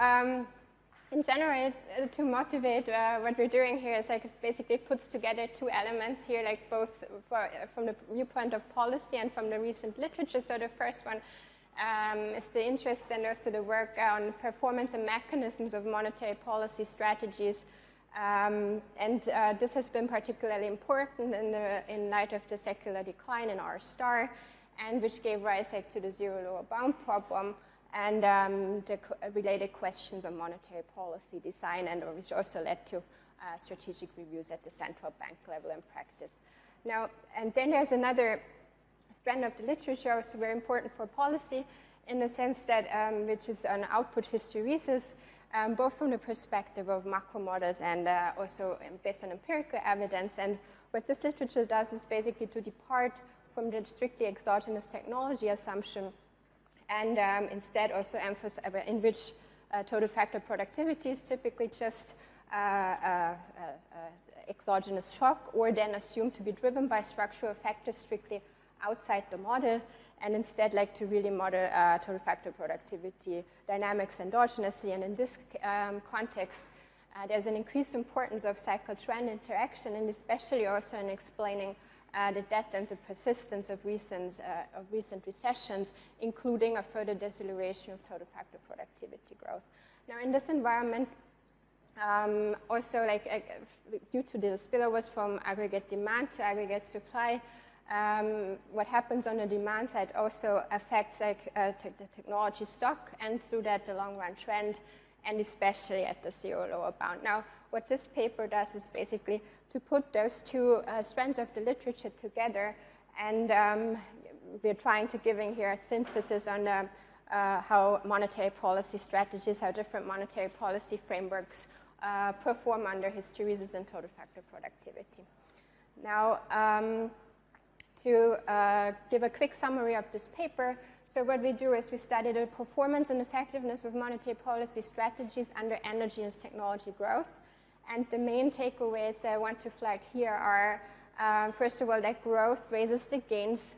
in general, to motivate what we're doing here is like it basically puts together two elements here, like both from the viewpoint of policy and from the recent literature. So the first one is the interest and also the work on performance and mechanisms of monetary policy strategies. This has been particularly important in light of the secular decline in R star, and which gave rise to the zero lower bound problem and the related questions on monetary policy design, and which also led to strategic reviews at the central bank level in practice. Now, and then there's another strand of the literature also very important for policy in the sense that, which is on output hysteresis, both from the perspective of macro models and also based on empirical evidence. And what this literature does is basically to depart from the strictly exogenous technology assumption and instead also emphasize in which total factor productivity is typically just exogenous shock, or then assumed to be driven by structural factors strictly outside the model, and instead like to really model total factor productivity dynamics endogenously. And in this context, there's an increased importance of cycle-trend interaction, and especially also in explaining the depth and the persistence of recent recessions, including a further deceleration of total factor productivity growth. Now, in this environment, also due to the spillovers from aggregate demand to aggregate supply, what happens on the demand side also affects the technology stock, and through that the long-run trend, and especially at the zero lower bound. Now, what this paper does is basically to put those two strands of the literature together, and we're trying to giving here a synthesis on how monetary policy strategies, how different monetary policy frameworks perform under hysteresis and total factor productivity. Now, to give a quick summary of this paper, so what we do is we study the performance and effectiveness of monetary policy strategies under endogenous technology growth. And the main takeaways I want to flag here are, first of all, that growth raises the gains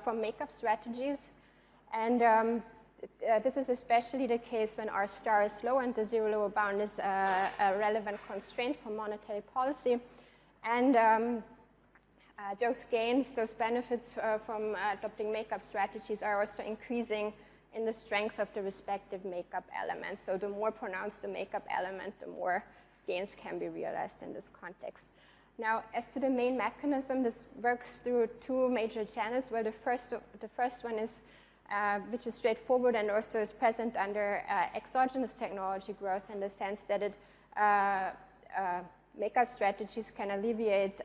from makeup strategies. And this is especially the case when R star is low and the zero lower bound is a relevant constraint for monetary policy. And those gains, those benefits from adopting makeup strategies are also increasing in the strength of the respective makeup elements. So the more pronounced the makeup element, the more gains can be realized in this context. Now, as to the main mechanism, this works through two major channels. Well, the first one is, which is straightforward and also is present under exogenous technology growth, in the sense that it makeup strategies can alleviate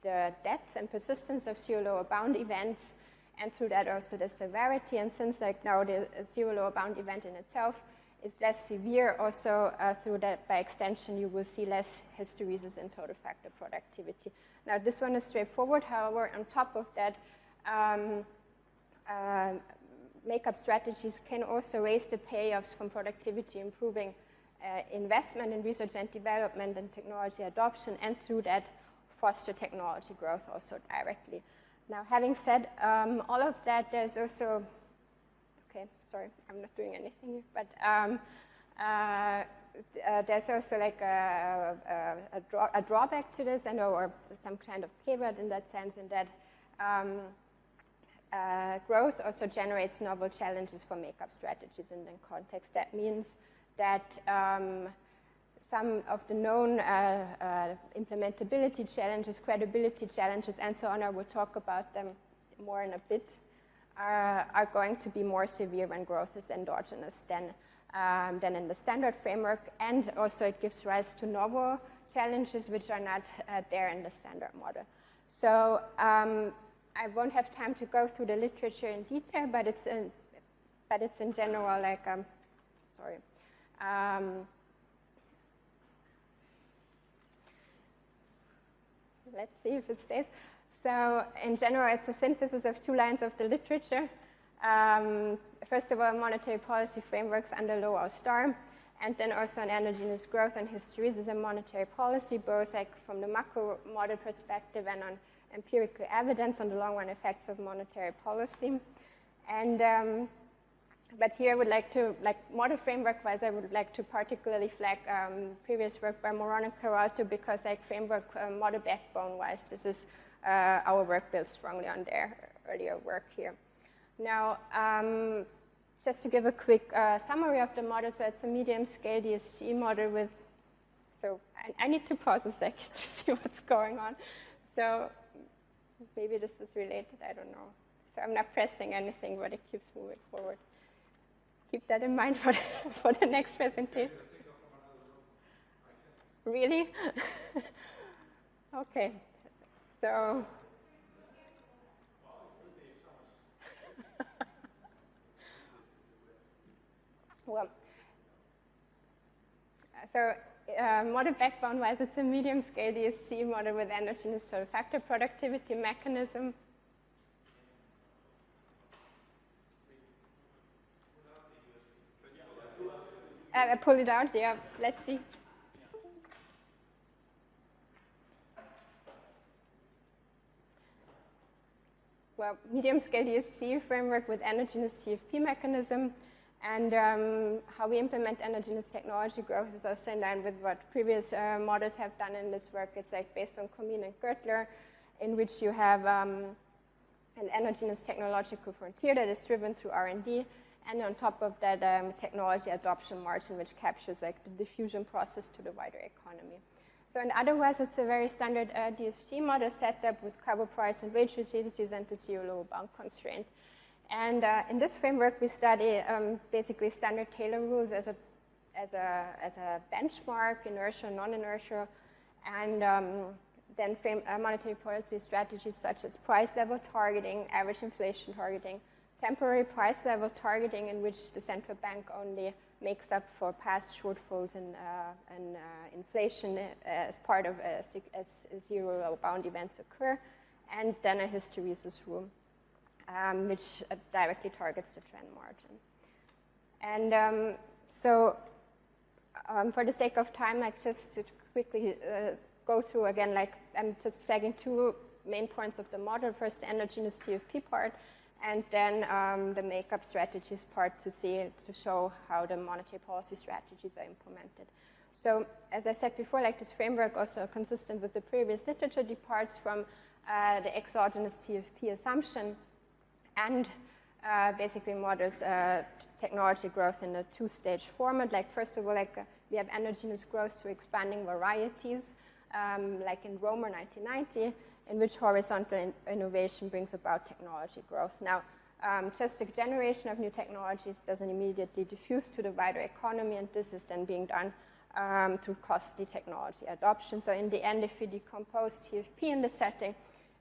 the depth and persistence of zero lower bound events, and through that also the severity. And since now the zero lower bound event in itself is less severe, also through that by extension you will see less hysteresis in total factor productivity. Now, this one is straightforward. However, on top of that, makeup strategies can also raise the payoffs from productivity improving investment in research and development and technology adoption, and through that foster technology growth also directly. Now, having said all of that, there's also, okay, sorry, I'm not doing anything here, but there's also like a drawback to this, or some kind of caveat in that sense, in that growth also generates novel challenges for makeup strategies in the context. That means that some of the known implementability challenges, credibility challenges, and so on, I will talk about them more in a bit, are going to be more severe when growth is endogenous than in the standard framework. And also it gives rise to novel challenges which are not there in the standard model. So I won't have time to go through the literature in detail, but it's in general like, sorry. Let's see if it stays. So in general, it's a synthesis of two lines of the literature. First of all, monetary policy frameworks under low R star, and then also on endogenous growth and hysteresis and monetary policy, both like from the macro model perspective and on empirical evidence on the long-run effects of monetary policy. And But here I would like to, model framework-wise, I would like to particularly flag previous work by Morón and Caralto because framework model backbone-wise, this is our work built strongly on their earlier work here. Now, just to give a quick summary of the model, so it's a medium-scale DSG model with, so I need to pause a second to see what's going on. So maybe this is related, I don't know. So I'm not pressing anything, but it keeps moving forward. Keep that in mind for the next presentation. Really? Okay. So. Well, so model backbone-wise, it's a medium-scale DSG model with endogenous soil factor productivity mechanism. I pull it out, yeah, let's see. Well, medium-scale DSG framework with endogenous TFP mechanism, and how we implement endogenous technology growth is also in line with what previous models have done in this work. It's based on Comine and Gertler, in which you have an endogenous technological frontier that is driven through R&D, and on top of that, technology adoption margin, which captures the diffusion process to the wider economy. So in other words, it's a very standard DFG model set up with carbon price and wage rigidities and the zero lower bound constraint. And in this framework, we study basically standard Taylor rules as a benchmark, inertial, non-inertial, and then frame monetary policy strategies such as price level targeting, average inflation targeting, temporary price level targeting, in which the central bank only makes up for past shortfalls in inflation as part of as zero lower bound events occur, and then a hysteresis rule, which directly targets the trend margin. And so for the sake of time, just to quickly go through again, I'm just flagging two main points of the model. First, the endogenous TFP part, and then the makeup strategies part to show how the monetary policy strategies are implemented. So as I said before, this framework also consistent with the previous literature departs from the exogenous TFP assumption and basically models technology growth in a two-stage format. First of all, we have endogenous growth through expanding varieties, like in Romer 1990, in which horizontal innovation brings about technology growth. Now, just a generation of new technologies doesn't immediately diffuse to the wider economy, and this is then being done through costly technology adoption. So in the end, if we decompose TFP in the setting,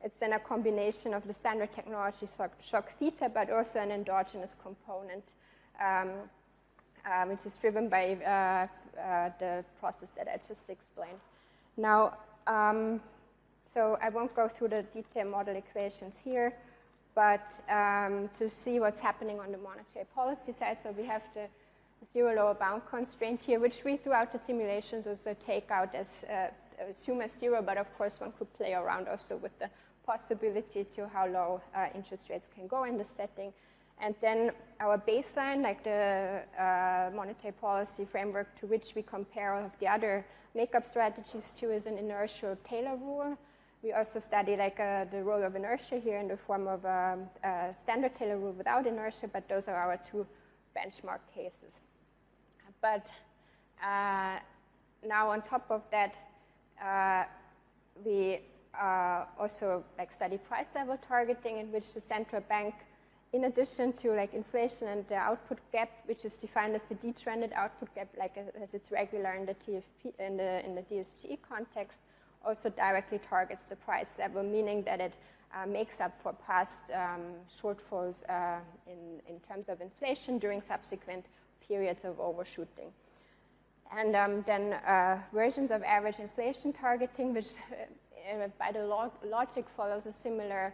it's then a combination of the standard technology shock theta, but also an endogenous component, which is driven by the process that I just explained. Now, so I won't go through the detailed model equations here, but to see what's happening on the monetary policy side, so we have the zero lower bound constraint here, which we throughout the simulations also take out as, assume as zero, but of course one could play around also with the possibility to how low interest rates can go in the setting. And then our baseline, the monetary policy framework to which we compare all of the other makeup strategies to, is an inertial Taylor rule. We also study the role of inertia here in the form of a standard Taylor rule without inertia, but those are our two benchmark cases. But now on top of that, we also study price level targeting, in which the central bank, in addition to inflation and the output gap, which is defined as the detrended output gap, as it's regular in the TFP in the DSG context, also directly targets the price level, meaning that it makes up for past shortfalls in terms of inflation during subsequent periods of overshooting. And then versions of average inflation targeting, which by the logic follows a similar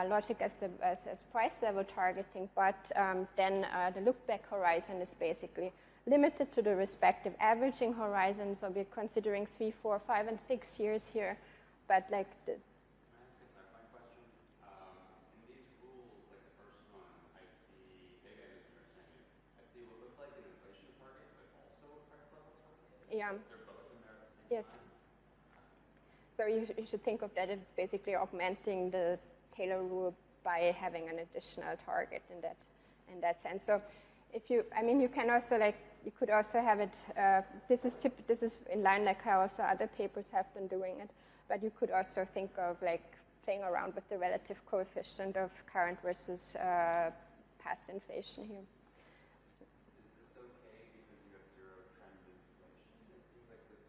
logic as price level targeting, but then the look-back horizon is basically limited to the respective averaging horizon. So we're considering 3, 4, 5, and 6 years here, but Can I ask a clarifying question? In these rules, the first one, I see, maybe I misunderstand it, Yeah. They're both in there at the same Yes. time? So you should think of that as basically augmenting the Taylor rule by having an additional target in that sense. So if you, I mean, you can also you could also have it. This is in line like how also other papers have been doing it. But you could also think of playing around with the relative coefficient of current versus past inflation here. Is this okay because you have zero trend inflation? It seems like this.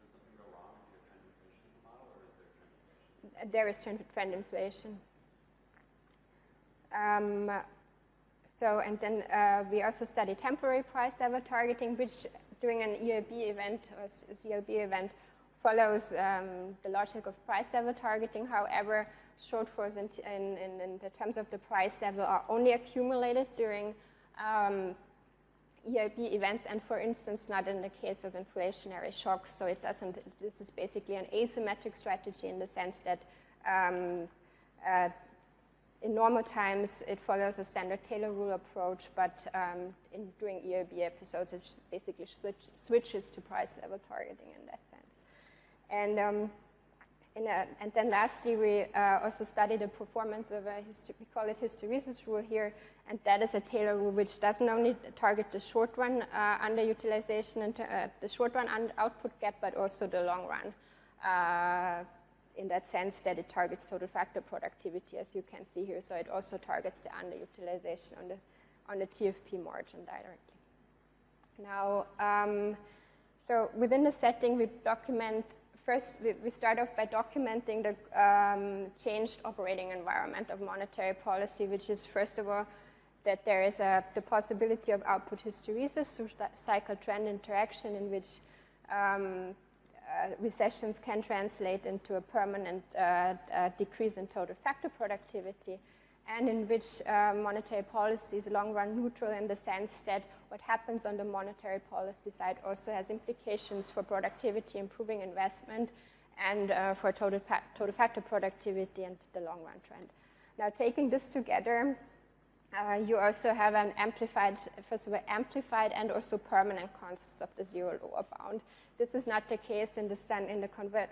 Does something go wrong if you have trend inflation in the model, or is there trend inflation? There is trend inflation. And then we also study temporary price level targeting, which during an ELB event or CLB event follows the logic of price level targeting. However, shortfalls in the terms of the price level are only accumulated during ELB events, and for instance, not in the case of inflationary shocks. So it doesn't. This is basically an asymmetric strategy in the sense that in normal times, it follows a standard Taylor rule approach, but during ELB episodes, it basically switches to price level targeting in that sense. And then lastly, we also study the performance of we call it hysteresis rule here, and that is a Taylor rule which doesn't only target the short run underutilization and the short run output gap, but also the long run. In that sense that it targets total factor productivity, as you can see here. So it also targets the underutilization on the TFP margin directly. Now, so within the setting, we document, first we start off by documenting the changed operating environment of monetary policy, which is, first of all, that there is the possibility of output hysteresis through cycle trend interaction in which recessions can translate into a permanent decrease in total factor productivity, and in which monetary policy is long-run neutral in the sense that what happens on the monetary policy side also has implications for productivity, improving investment, and for total factor productivity and the long-run trend. Now, taking this together, you also have an amplified, first of all, amplified and also permanent constants of the zero lower bound. This is not the case in the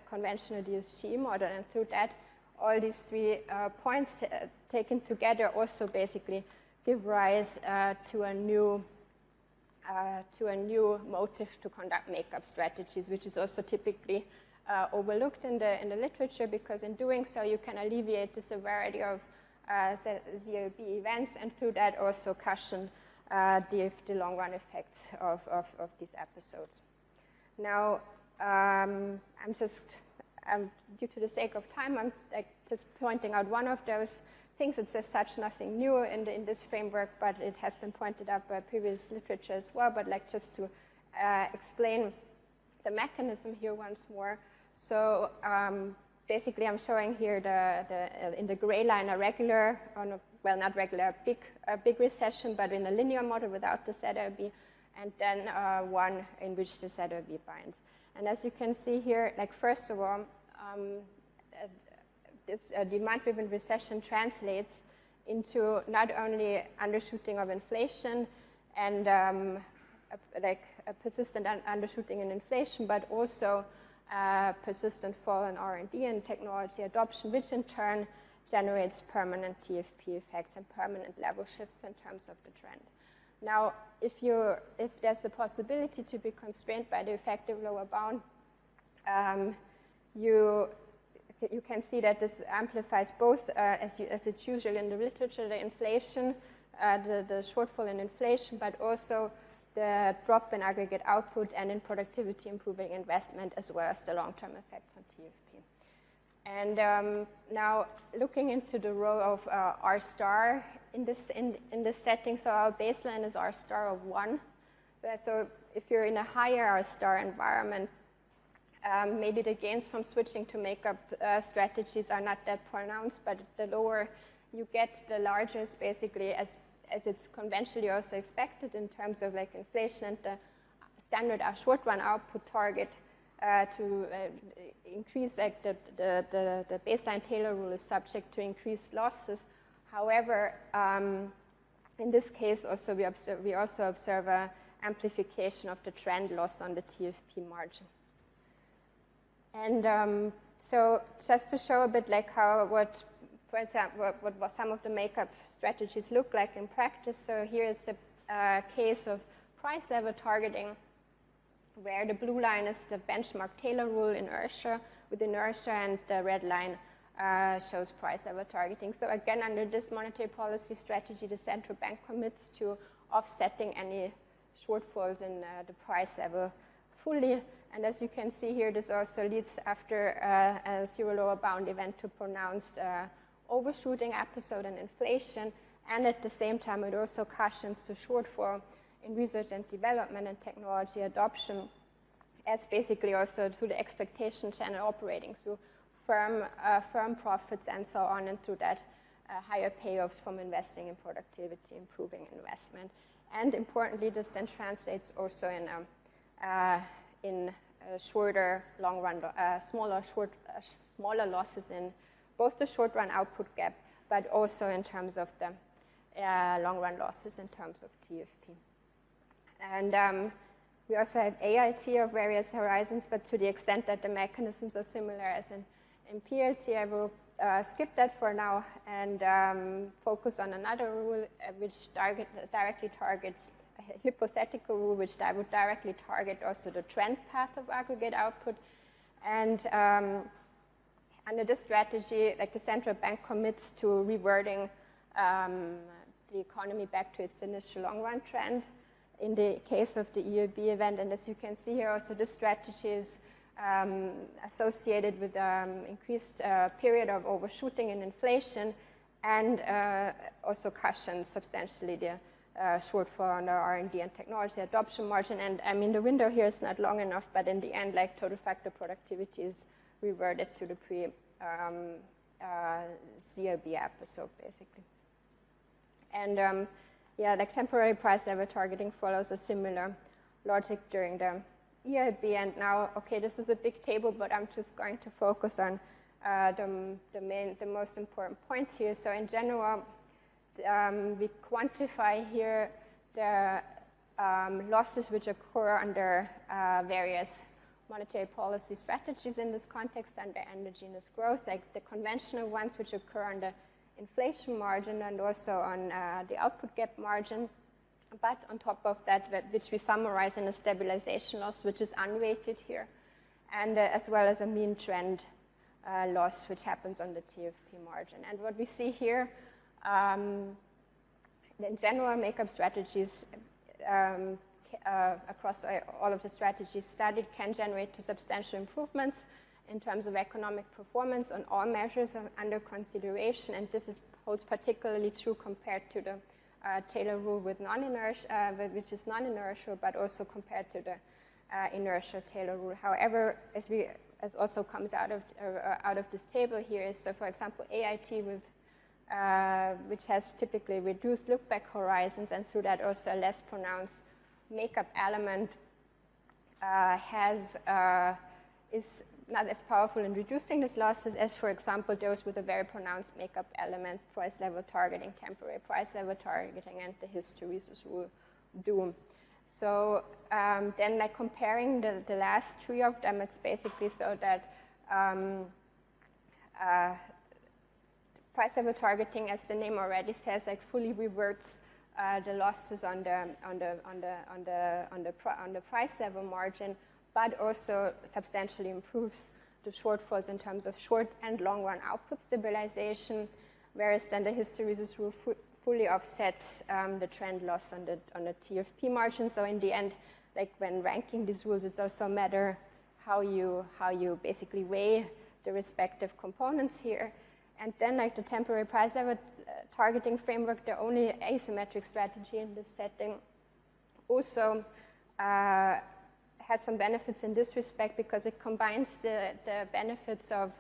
conventional DSG model, and through that, all these 3 points taken together also basically give rise to a new motive to conduct makeup strategies, which is also typically overlooked in the literature, because in doing so, you can alleviate the severity of ZLB events, and through that also cushion the long-run effects of these episodes. Now, due to the sake of time, I'm just pointing out one of those things. It says such nothing new in this framework, but it has been pointed out by previous literature as well. But just to explain the mechanism here once more. So basically, I'm showing here in the gray line a regular, well, not regular, a big recession, but in a linear model without the ZLB, and then one in which the ZLB binds. And as you can see here, first of all, this demand-driven recession translates into not only undershooting of inflation and a persistent undershooting in inflation, but also persistent fall in R&D and technology adoption, which in turn generates permanent TFP effects and permanent level shifts in terms of the trend. Now, if there's the possibility to be constrained by the effective lower bound, you can see that this amplifies both, as it's usual in the literature, the inflation, the shortfall in inflation, but also the drop in aggregate output and in productivity improving investment, as well as the long-term effects on TFP. And now looking into the role of R star in this setting, so our baseline is R star of 1. So if you're in a higher R star environment, maybe the gains from switching to makeup strategies are not that pronounced, but the lower you get, the larger is basically, as it's conventionally also expected in terms of inflation and the standard short run output target to increase, the baseline Taylor rule is subject to increased losses. However, in this case also we also observe a amplification of the trend loss on the TFP margin. And so just to show a bit like for example, what some of the makeup strategies look like in practice. So here is a case of price level targeting, where the blue line is the benchmark Taylor rule inertia with inertia, and the red line shows price level targeting. So again, under this monetary policy strategy, the central bank commits to offsetting any shortfalls in the price level fully. And as you can see here, this also leads, after a zero lower bound event, to pronounced overshooting episode and inflation. And at the same time, it also cushions the shortfall in research and development and technology adoption, as basically also through the expectation channel operating through firm profits and so on, and through that higher payoffs from investing in productivity, improving investment. And importantly, this then translates also in shorter, long run, smaller losses in both the short run output gap, but also in terms of the long run losses in terms of TFP. And we also have AIT of various horizons, but to the extent that the mechanisms are similar as in PLT, I will skip that for now and focus on another rule which directly targets, a hypothetical rule which would directly target also the trend path of aggregate output. And under this strategy, like, the central bank commits to reverting the economy back to its initial long-run trend in the case of the EIB event. And as you can see here, also this strategy is associated with increased period of overshooting in inflation, and also cushions substantially the shortfall on the R&D and technology adoption margin. And I mean, the window here is not long enough, but in the end, like, total factor productivity is reverted to the pre-CEBRA episode, basically. And yeah, like, temporary price level targeting follows a similar logic during the EIB. And now, okay, this is a big table, but I'm just going to focus on the most important points here. So in general, we quantify here the losses which occur under various monetary policy strategies in this context under endogenous growth, like the conventional ones which occur on the inflation margin and also on the output gap margin. But on top of that, which we summarize in a stabilization loss, which is unweighted here, and as well as a mean trend loss, which happens on the TFP margin. And what we see here, in general, makeup strategies across all of the strategies studied can generate to substantial improvements in terms of economic performance on all measures under consideration. And this holds particularly true compared to the Taylor rule with non-inertia, which is non-inertial, but also compared to the inertial Taylor rule. However, as also comes out of this table here is, so for example, AIT with which has typically reduced look-back horizons, and through that also a less pronounced makeup element, is not as powerful in reducing these losses as, for example, those with a very pronounced makeup element, price level targeting, temporary price level targeting, and the hysteresis rule do. So then, like, comparing the last three of them, it's basically so that price level targeting, as the name already says, like, fully reverts the losses on the price level margin, but also substantially improves the shortfalls in terms of short and long run output stabilization, whereas then the hysteresis rule fully offsets the trend loss on the TFP margin. So in the end, like, when ranking these rules, it's also a matter how you basically weigh the respective components here. And then, like, the temporary price level targeting framework, the only asymmetric strategy in this setting, also has some benefits in this respect, because it combines the benefits of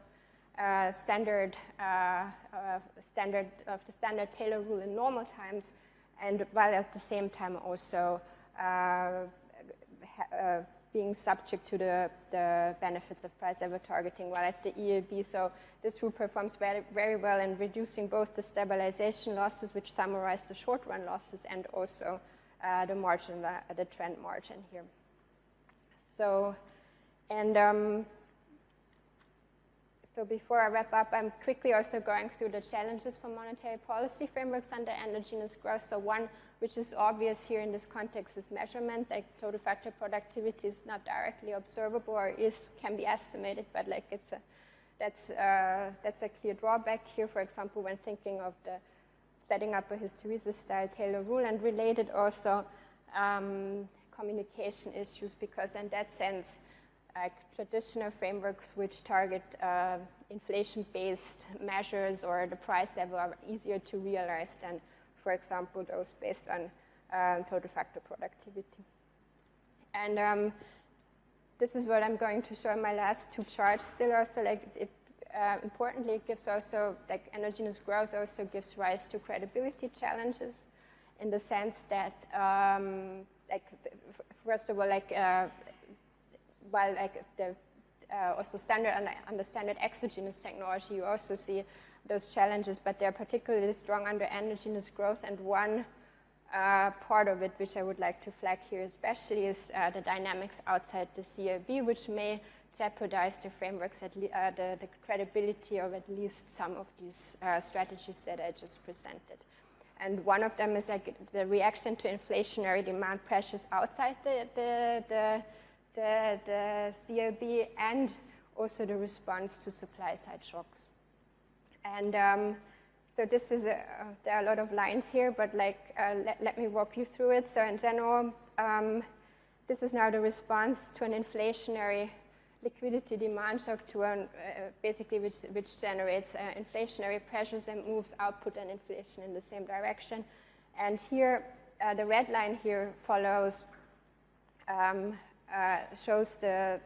the standard Taylor rule in normal times, and while at the same time also being subject to the benefits of price level targeting while at the EIB. So this rule performs very, very well in reducing both the stabilization losses, which summarize the short run losses, and also the margin, the trend margin here. So, and so before I wrap up, I'm quickly also going through the challenges for monetary policy frameworks under endogenous growth. So one, which is obvious here in this context, is measurement. Like total factor productivity is not directly observable, or can be estimated, but like that's a clear drawback here. For example, when thinking of the setting up a hysteresis-style Taylor rule, and related also communication issues, because in that sense, traditional frameworks which target inflation-based measures or the price level are easier to realize than, for example, those based on total factor productivity. And this is what I'm going to show in my last two charts. Still also, like, importantly, it gives also, like, endogenous growth also gives rise to credibility challenges, in the sense that, like, first of all, like, while like the also under standard exogenous technology, you also see those challenges, but they're particularly strong under endogenous growth. And one part of it, which I would like to flag here especially, is the dynamics outside the CEBRA, which may jeopardize the frameworks, the credibility of at least some of these strategies that I just presented. And one of them is like the reaction to inflationary demand pressures outside the CEBRA, and also the response to supply-side shocks. And so this is there are a lot of lines here, but like let me walk you through it. So in general, this is now the response to an inflationary liquidity demand shock, to basically which generates inflationary pressures and moves output and inflation in the same direction. And here, the red line here follows. Shows the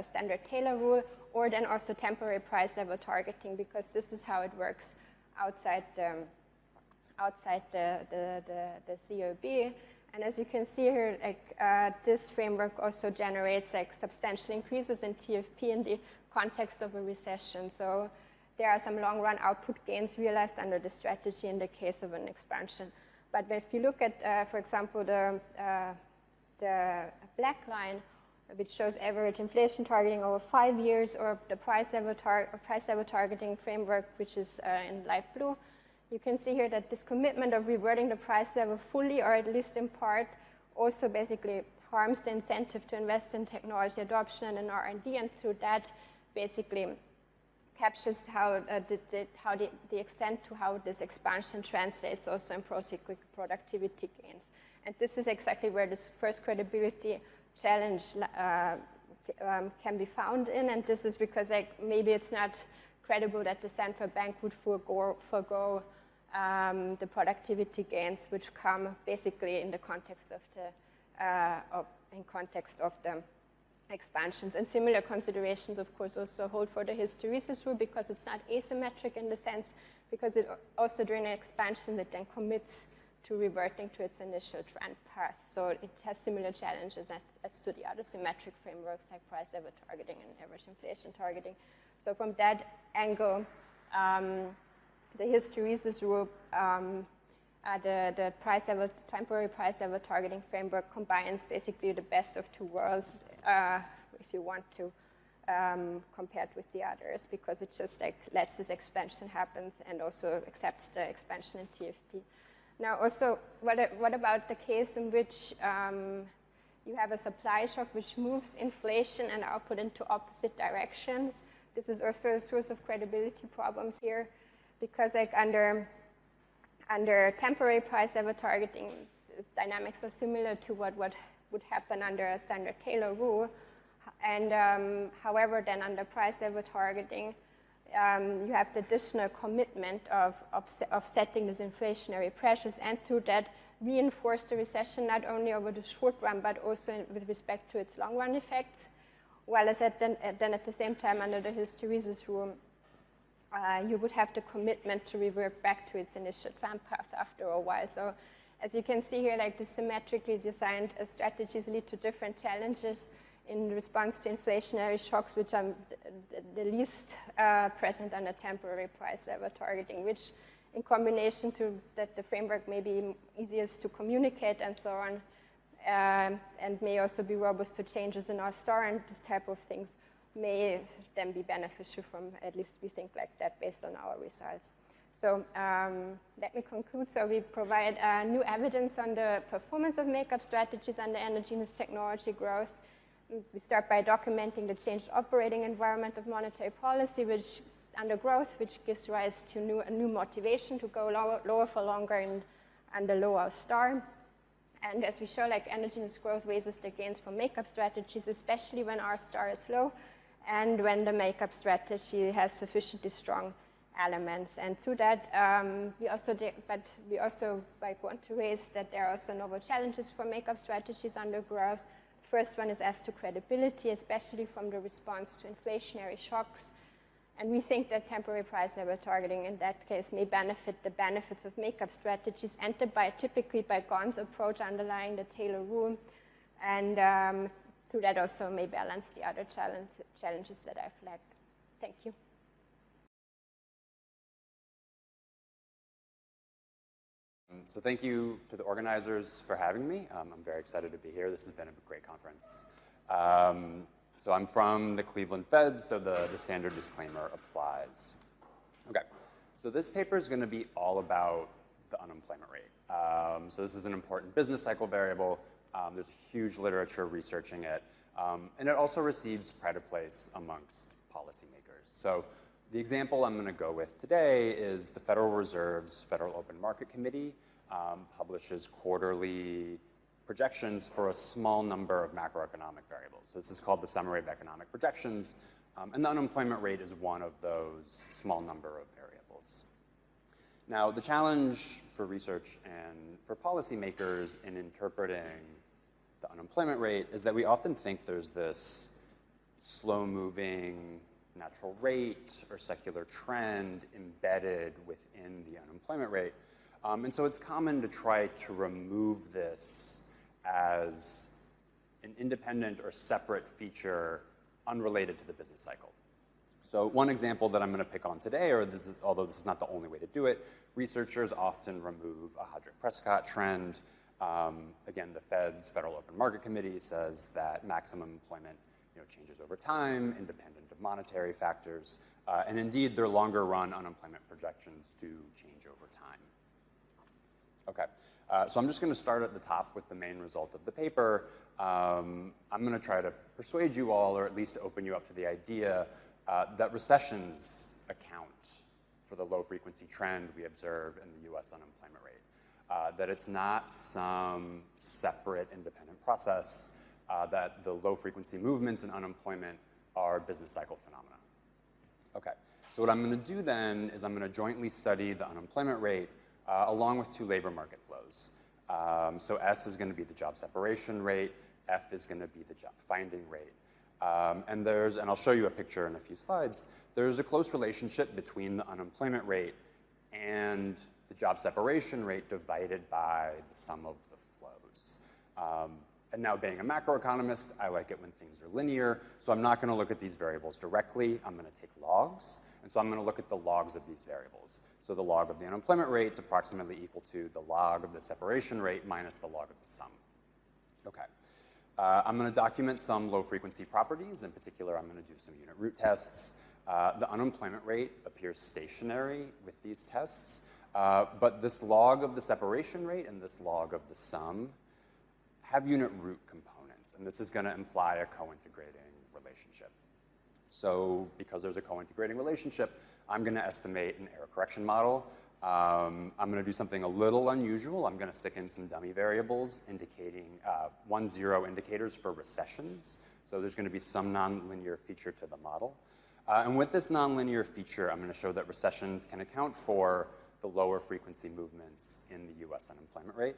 standard Taylor rule, or then also temporary price level targeting, because this is how it works outside the CEBRA. And as you can see here, like this framework also generates like substantial increases in TFP in the context of a recession. So there are some long-run output gains realized under the strategy in the case of an expansion. But if you look at, for example, the black line, which shows average inflation targeting over 5 years, or the price level targeting framework, which is in light blue, you can see here that this commitment of reverting the price level fully, or at least in part, also basically harms the incentive to invest in technology adoption and in R&D, and through that basically captures how the extent to how this expansion translates also in pro-cyclical productivity gains. And this is exactly where this first credibility challenge can be found in. And this is because like, maybe it's not credible that the central bank would forego the productivity gains, which come basically in the context of the expansions. And similar considerations, of course, also hold for the hysteresis rule, because it's not asymmetric in the sense, because it also during an expansion it then commits to reverting to its initial trend path. So it has similar challenges as to the other symmetric frameworks like price level targeting and average inflation targeting. So from that angle, the hysteresis rule, the temporary price level targeting framework combines basically the best of two worlds, if you want to, compared with the others, because it just like lets this expansion happen and also accepts the expansion in TFP. Now, also, what about the case in which you have a supply shock which moves inflation and output into opposite directions? This is also a source of credibility problems here, because like under temporary price level targeting, dynamics are similar to what would happen under a standard Taylor rule. And however, then under price level targeting, you have the additional commitment of setting these inflationary pressures, and through that reinforce the recession not only over the short run, but also with respect to its long run effects. While as then at the same time under the hysteresis rule, you would have the commitment to revert back to its initial trend path after a while. So as you can see here, like the symmetrically designed strategies lead to different challenges in response to inflationary shocks, which are the least present under temporary price level targeting, which in combination to that the framework may be easiest to communicate and so on, and may also be robust to changes in our star, and this type of things may then be beneficial from, at least we think like that based on our results. So let me conclude. So we provide new evidence on the performance of makeup strategies under endogenous technology growth. We start by documenting the changed operating environment of monetary policy, which under growth, which gives rise to a new motivation to go lower for longer and the lower star. And as we show, like endogenous growth raises the gains from makeup strategies, especially when our star is low and when the makeup strategy has sufficiently strong elements. And through that, we also want to raise that there are also novel challenges for makeup strategies under growth. First one is as to credibility, especially from the response to inflationary shocks. And we think that temporary price level targeting in that case may benefit the benefits of makeup strategies and typically by Gon's approach underlying the Taylor rule. And through that also may balance the other challenges that I flagged. Thank you. So thank you to the organizers for having me. I'm very excited to be here. This has been a great conference. So I'm from the Cleveland Fed, so the standard disclaimer applies. Okay, so this paper is going to be all about the unemployment rate. So this is an important business cycle variable. There's huge literature researching it. And it also receives pride of place amongst policymakers. So the example I'm going to go with today is the Federal Reserve's Federal Open Market Committee publishes quarterly projections for a small number of macroeconomic variables. So this is called the Summary of Economic Projections, and the unemployment rate is one of those small number of variables. Now, the challenge for research and for policymakers in interpreting the unemployment rate is that we often think there's this slow-moving natural rate or secular trend embedded within the unemployment rate. And so it's common to try to remove this as an independent or separate feature unrelated to the business cycle. So one example that I'm going to pick on today, although this is not the only way to do it, researchers often remove a Hodrick-Prescott trend. Again, the Fed's Federal Open Market Committee says that maximum employment changes over time, independent of monetary factors, and indeed their longer run unemployment projections do change over time. Okay, so I'm just going to start at the top with the main result of the paper. I'm going to try to persuade you all, or at least open you up to the idea that recessions account for the low frequency trend we observe in the US unemployment rate. That it's not some separate independent process, that the low frequency movements in unemployment are business cycle phenomena. Okay, so what I'm going to do then is I'm going to jointly study the unemployment rate along with two labor market flows. So S is going to be the job separation rate, F is going to be the job finding rate. And I'll show you a picture in a few slides, there's a close relationship between the unemployment rate and the job separation rate divided by the sum of the flows. And now being a macroeconomist, I like it when things are linear, so I'm not going to look at these variables directly, I'm going to take logs, and so I'm going to look at the logs of these variables. So the log of the unemployment rate is approximately equal to the log of the separation rate minus the log of the sum. Okay. I'm going to document some low frequency properties. In particular, I'm going to do some unit root tests. The unemployment rate appears stationary with these tests, but this log of the separation rate and this log of the sum have unit root components, and this is going to imply a co-integrating relationship. So because there's a co-integrating relationship, I'm going to estimate an error correction model. I'm going to do something a little unusual. I'm going to stick in some dummy variables indicating 1-0 indicators for recessions. So there's going to be some nonlinear feature to the model. And with this nonlinear feature, I'm going to show that recessions can account for the lower frequency movements in the US unemployment rate.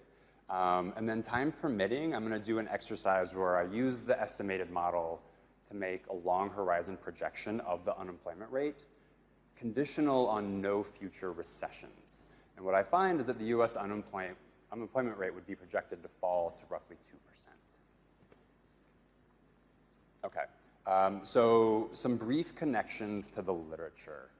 And then time permitting, I'm going to do an exercise where I use the estimated model to make a long horizon projection of the unemployment rate, conditional on no future recessions. And what I find is that the US unemployment rate would be projected to fall to roughly 2%. Okay, so some brief connections to the literature.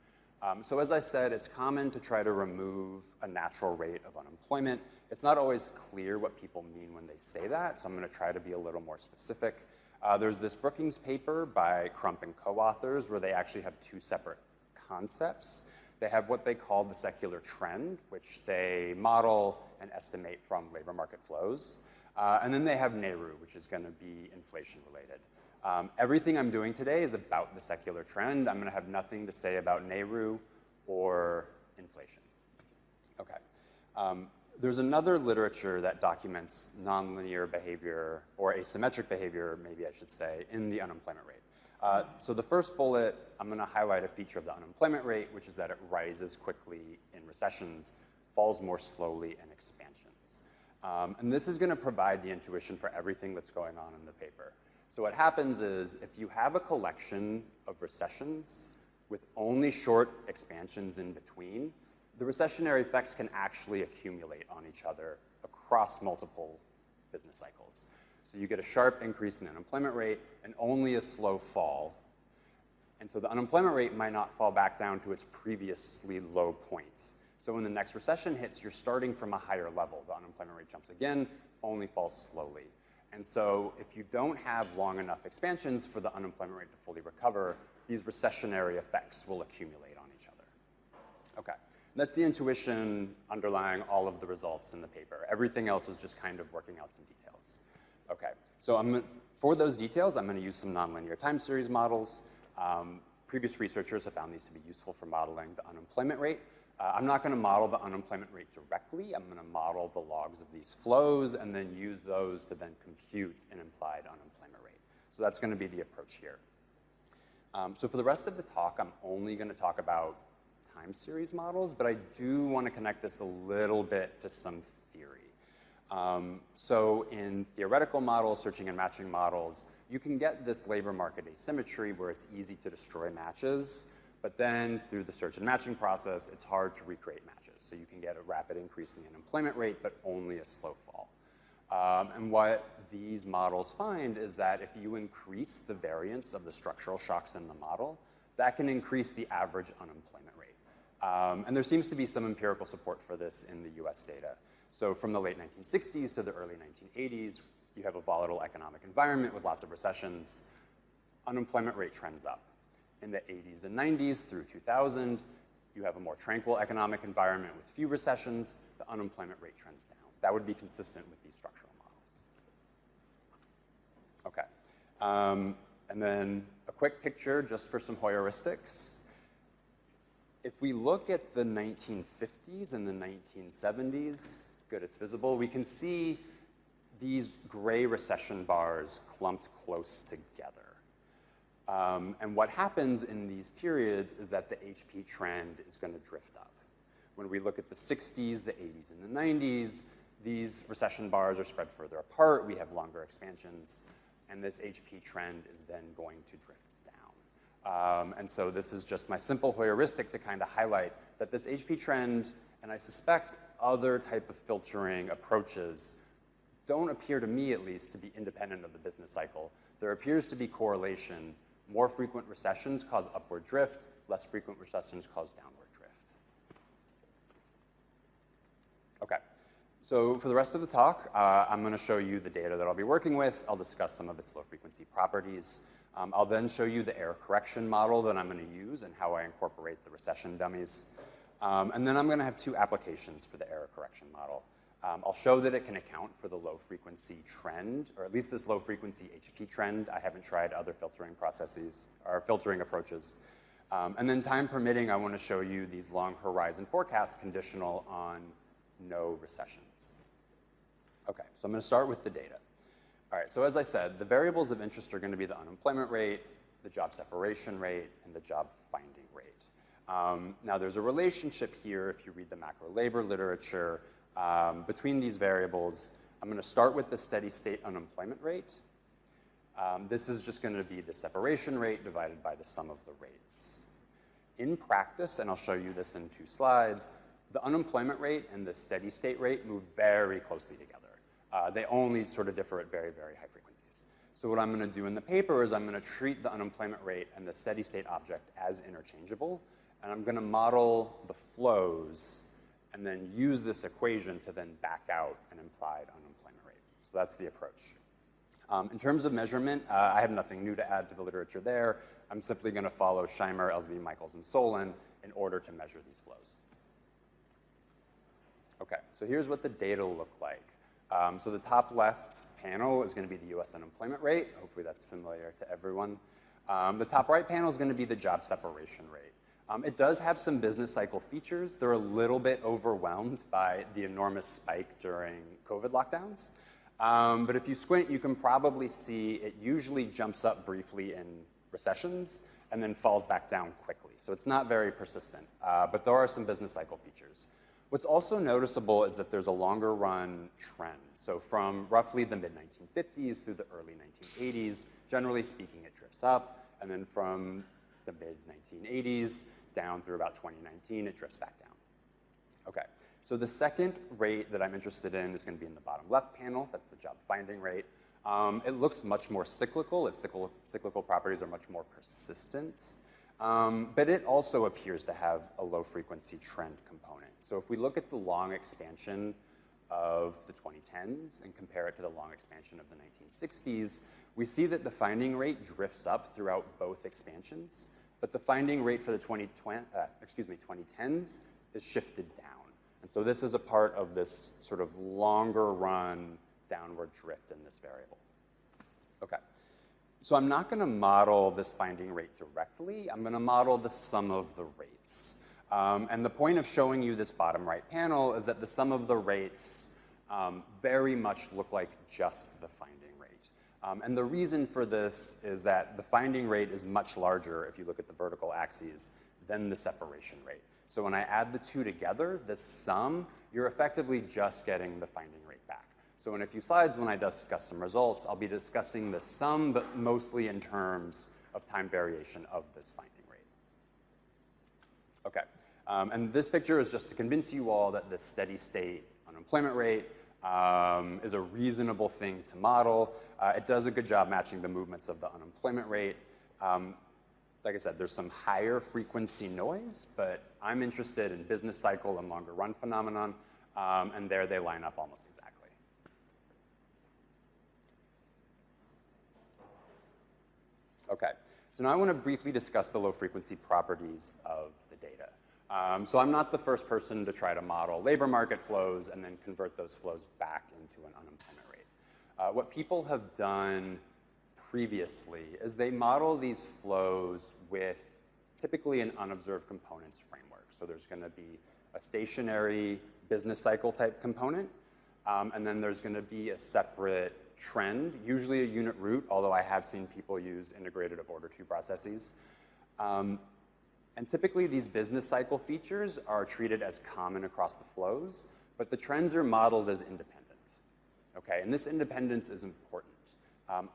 So as I said, it's common to try to remove a natural rate of unemployment. It's not always clear what people mean when they say that, so I'm going to try to be a little more specific. There's this Brookings paper by Crump and co-authors where they actually have two separate concepts. They have what they call the secular trend, which they model and estimate from labor market flows. And then they have NERU, which is going to be inflation related. Everything I'm doing today is about the secular trend. I'm going to have nothing to say about NERU or inflation. Okay. There's another literature that documents nonlinear behavior, or asymmetric behavior, maybe I should say, in the unemployment rate. So the first bullet, I'm going to highlight a feature of the unemployment rate, which is that it rises quickly in recessions, falls more slowly in expansions. And this is going to provide the intuition for everything that's going on in the paper. So what happens is, if you have a collection of recessions with only short expansions in between, the recessionary effects can actually accumulate on each other across multiple business cycles. So you get a sharp increase in the unemployment rate and only a slow fall. And so the unemployment rate might not fall back down to its previously low point. So when the next recession hits, you're starting from a higher level. The unemployment rate jumps again, only falls slowly. And so if you don't have long enough expansions for the unemployment rate to fully recover, these recessionary effects will accumulate on each other. Okay, that's the intuition underlying all of the results in the paper. Everything else is just kind of working out some details. Okay, so for those details, I'm going to use some nonlinear time series models. Previous researchers have found these to be useful for modeling the unemployment rate. I'm not going to model the unemployment rate directly. I'm going to model the logs of these flows and then use those to then compute an implied unemployment rate. So that's going to be the approach here. So for the rest of the talk, I'm only going to talk about time series models, but I do want to connect this a little bit to some theory. So in theoretical models, searching and matching models, you can get this labor market asymmetry where it's easy to destroy matches. But then through the search and matching process, it's hard to recreate matches. So you can get a rapid increase in the unemployment rate, but only a slow fall. And what these models find is that if you increase the variance of the structural shocks in the model, that can increase the average unemployment rate. And there seems to be some empirical support for this in the US data. So from the late 1960s to the early 1980s, you have a volatile economic environment with lots of recessions. Unemployment rate trends up. In the 80s and 90s through 2000, you have a more tranquil economic environment with few recessions. The unemployment rate trends down. That would be consistent with these structural models. Okay. And then a quick picture just for some heuristics. If we look at the 1950s and the 1970s, good, it's visible, we can see these gray recession bars clumped close together. And what happens in these periods is that the HP trend is going to drift up. When we look at the 60s, the 80s, and the 90s, these recession bars are spread further apart. We have longer expansions, and this HP trend is then going to drift down. And so this is just my simple heuristic to kind of highlight that this HP trend, and I suspect other type of filtering approaches, don't appear to me at least to be independent of the business cycle. There appears to be correlation. More frequent recessions cause upward drift, less frequent recessions cause downward drift. Okay, so for the rest of the talk, I'm going to show you the data that I'll be working with. I'll discuss some of its low frequency properties. I'll then show you the error correction model that I'm going to use and how I incorporate the recession dummies. And then I'm going to have two applications for the error correction model. I'll show that it can account for the low frequency trend, or at least this low frequency HP trend. I haven't tried other filtering processes or filtering approaches. And then time permitting, I want to show you these long horizon forecasts conditional on no recessions. Okay, so I'm going to start with the data. All right, so as I said, the variables of interest are going to be the unemployment rate, the job separation rate, and the job finding rate. Now there's a relationship here if you read the macro labor literature between these variables. I'm going to start with the steady state unemployment rate. This is just going to be the separation rate divided by the sum of the rates. In practice, and I'll show you this in 2 slides, the unemployment rate and the steady state rate move very closely together. They only sort of differ at very, very high frequencies. So what I'm going to do in the paper is I'm going to treat the unemployment rate and the steady state object as interchangeable, and I'm going to model the flows and then use this equation to then back out an implied unemployment rate. So that's the approach. In terms of measurement, I have nothing new to add to the literature there. I'm simply going to follow Scheimer, Elsby, Michaels, and Solon in order to measure these flows. Okay, so here's what the data look like. So the top left panel is going to be the US unemployment rate. Hopefully that's familiar to everyone. The top right panel is going to be the job separation rate. It does have some business cycle features. They're a little bit overwhelmed by the enormous spike during COVID lockdowns. But if you squint, you can probably see it usually jumps up briefly in recessions and then falls back down quickly. So it's not very persistent, but there are some business cycle features. What's also noticeable is that there's a longer run trend. So from roughly the mid-1950s through the early 1980s, generally speaking, it drifts up. And then from the mid-1980s down through about 2019, it drifts back down. Okay, so the second rate that I'm interested in is going to be in the bottom left panel. That's the job finding rate. It looks much more cyclical. Its cyclical properties are much more persistent. But it also appears to have a low frequency trend component. So if we look at the long expansion of the 2010s and compare it to the long expansion of the 1960s, we see that the finding rate drifts up throughout both expansions, but the finding rate for the 2010s is shifted down. And so this is a part of this sort of longer run downward drift in this variable. Okay. So I'm not going to model this finding rate directly. I'm going to model the sum of the rates. And the point of showing you this bottom right panel is that the sum of the rates very much look like just the finding rate. And the reason for this is that the finding rate is much larger, if you look at the vertical axes, than the separation rate. So when I add the two together, this sum, you're effectively just getting the finding rate back. So in a few slides, when I discuss some results, I'll be discussing the sum, but mostly in terms of time variation of this finding rate. Okay, and this picture is just to convince you all that this steady state unemployment rate is a reasonable thing to model. It does a good job matching the movements of the unemployment rate. Like I said, there's some higher frequency noise, but I'm interested in business cycle and longer run phenomenon, and there they line up almost exactly. Okay, so now I want to briefly discuss the low frequency properties of the data. So I'm not the first person to try to model labor market flows and then convert those flows back into an unemployment rate. What people have done previously is they model these flows with typically an unobserved components framework. So there's going to be a stationary business cycle type component, and then there's going to be a separate trend, usually a unit root, although I have seen people use integrated of order 2 processes. And typically these business cycle features are treated as common across the flows, but the trends are modeled as independent. Okay, and this independence is important.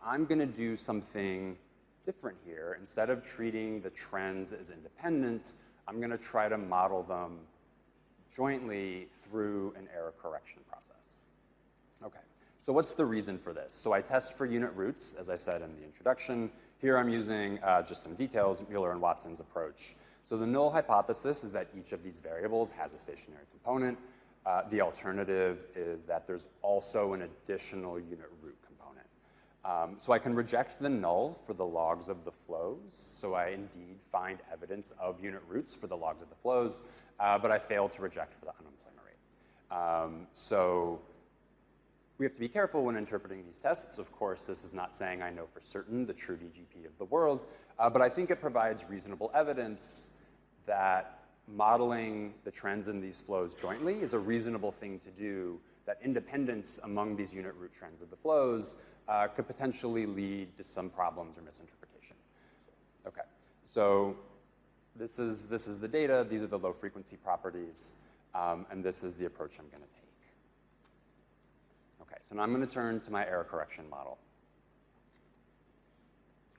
I'm going to do something different here. Instead of treating the trends as independent, I'm going to try to model them jointly through an error correction process. Okay. So what's the reason for this? So I test for unit roots, as I said in the introduction. Here I'm using just some details, Mueller and Watson's approach. So the null hypothesis is that each of these variables has a stationary component. The alternative is that there's also an additional unit root component. So I can reject the null for the logs of the flows. So I indeed find evidence of unit roots for the logs of the flows, but I fail to reject for the unemployment rate. So we have to be careful when interpreting these tests. Of course, this is not saying I know for certain the true DGP of the world, but I think it provides reasonable evidence that modeling the trends in these flows jointly is a reasonable thing to do, that independence among these unit root trends of the flows could potentially lead to some problems or misinterpretation. Okay, so this is the data, these are the low frequency properties, and this is the approach I'm going to take. Okay, so now I'm going to turn to my error correction model.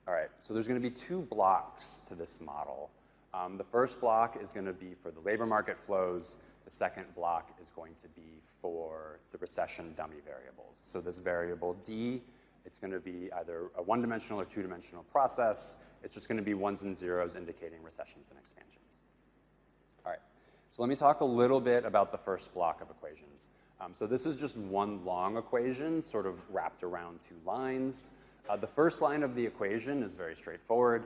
All right, so there's going to be 2 blocks to this model. The first block is going to be for the labor market flows. The second block is going to be for the recession dummy variables. So this variable D, it's going to be either a 1-dimensional or 2-dimensional process. It's just going to be 1s and 0s indicating recessions and expansions. So let me talk a little bit about the first block of equations. So this is just one long equation, sort of wrapped around two lines. The first line of the equation is very straightforward.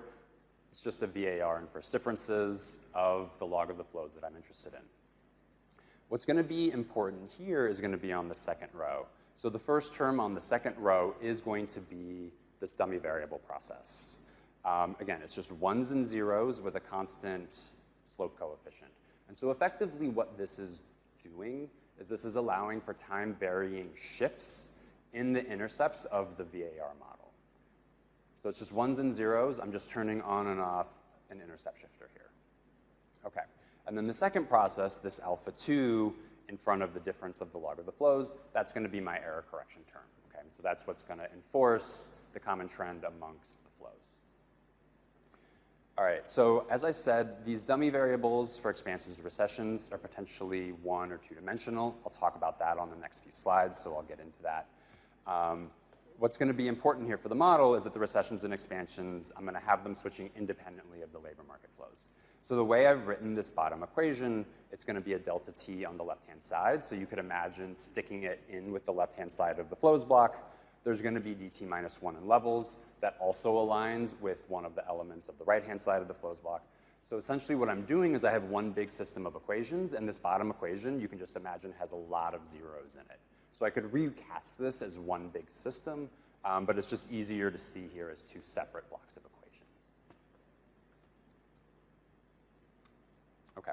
It's just a VAR and first differences of the log of the flows that I'm interested in. What's going to be important here is going to be on the second row. So the first term on the second row is going to be this dummy variable process. Again, it's just ones and zeros with a constant slope coefficient. And so effectively what this is doing is this is allowing for time varying shifts in the intercepts of the VAR model. So it's just ones and zeros. I'm just turning on and off an intercept shifter here. Okay. And then the second process, this alpha 2 in front of the difference of the log of the flows, that's going to be my error correction term. Okay. So that's what's going to enforce the common trend amongst the flows. All right, so as I said, these dummy variables for expansions and recessions are potentially one or two dimensional. I'll talk about that on the next few slides, so I'll get into that. What's going to be important here for the model is that the recessions and expansions, I'm going to have them switching independently of the labor market flows. So the way I've written this bottom equation, it's going to be a delta T on the left-hand side. So you could imagine sticking it in with the left-hand side of the flows block. There's going to be dt minus 1 in levels. That also aligns with one of the elements of the right-hand side of the flows block. So essentially what I'm doing is I have one big system of equations, and this bottom equation, you can just imagine, has a lot of zeros in it. So I could recast this as one big system, but it's just easier to see here as two separate blocks of equations. Okay.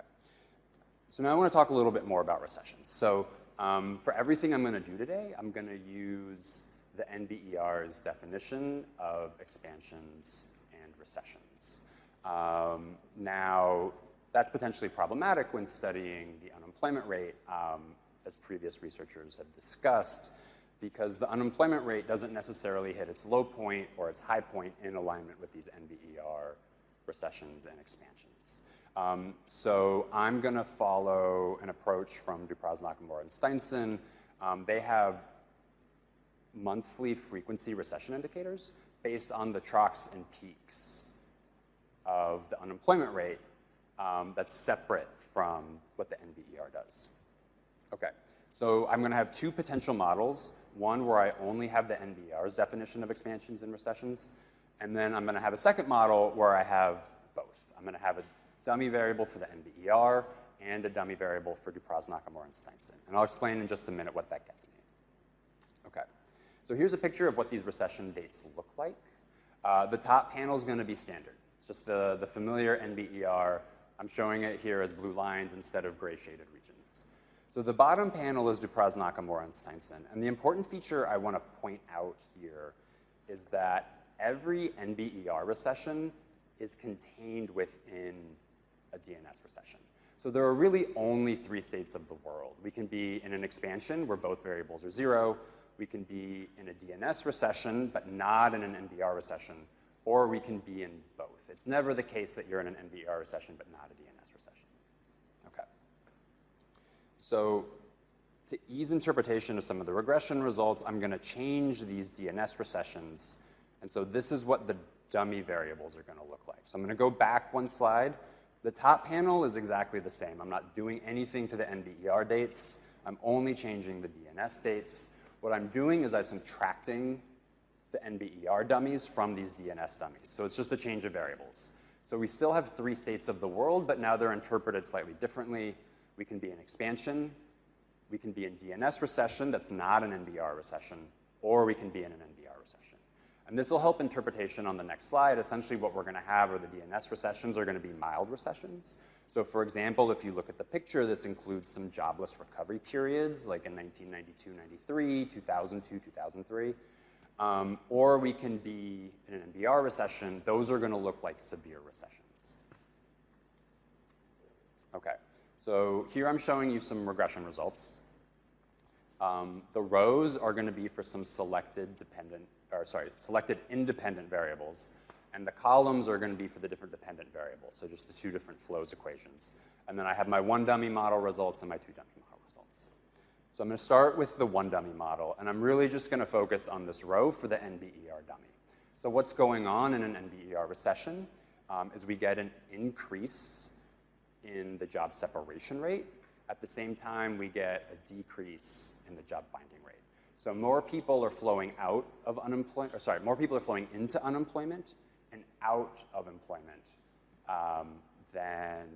So now I want to talk a little bit more about recessions. So for everything I'm going to do today, I'm going to use the NBER's definition of expansions and recessions. Now, that's potentially problematic when studying the unemployment rate, as previous researchers have discussed, because the unemployment rate doesn't necessarily hit its low point or its high point in alignment with these NBER recessions and expansions. So I'm going to follow an approach from Duprass, Nakamura, and Steinson. They have monthly frequency recession indicators based on the troughs and peaks of the unemployment rate that's separate from what the NBER does. Okay, so I'm going to have two potential models, one where I only have the NBER's definition of expansions and recessions, and then I'm going to have a second model where I have both. I'm going to have a dummy variable for the NBER and a dummy variable for Duprass, Nakamura, and Steinson. And I'll explain in just a minute what that gets me. Okay. So here's a picture of what these recession dates look like. The top panel is going to be standard. It's just the familiar NBER. I'm showing it here as blue lines instead of gray shaded regions. So the bottom panel is Duprass, Nakamura, and Steinson. And the important feature I want to point out here is that every NBER recession is contained within a DNS recession. So there are really only three states of the world. We can be in an expansion where both variables are 0. We can be in a DNS recession, but not in an NBER recession, or we can be in both. It's never the case that you're in an NBER recession, but not a DNS recession. Okay. So to ease interpretation of some of the regression results, I'm going to change these DNS recessions. And so this is what the dummy variables are going to look like. So I'm going to go back one slide. The top panel is exactly the same. I'm not doing anything to the NBER dates. I'm only changing the DNS dates. What I'm doing is I'm subtracting the NBER dummies from these DNS dummies. So it's just a change of variables. So we still have three states of the world, but now they're interpreted slightly differently. We can be in expansion. We can be in DNS recession that's not an NBER recession, or we can be in an NBER recession. And this will help interpretation on the next slide. Essentially what we're going to have are the DNS recessions are going to be mild recessions. So for example, if you look at the picture, this includes some jobless recovery periods, like in 1992, 93, 2002, 2003. Or we can be in an NBER recession. Those are going to look like severe recessions. Okay, so here I'm showing you some regression results. The rows are going to be for some selected independent variables. And the columns are going to be for the different dependent variables, so just the two different flows equations. And then I have my one dummy model results and my two dummy model results. So I'm going to start with the one dummy model, and I'm really just going to focus on this row for the NBER dummy. So what's going on in an NBER recession is we get an increase in the job separation rate. At the same time, we get a decrease in the job finding rate. So more people are flowing out of unemployment, or sorry, more people are flowing into unemployment and out of employment than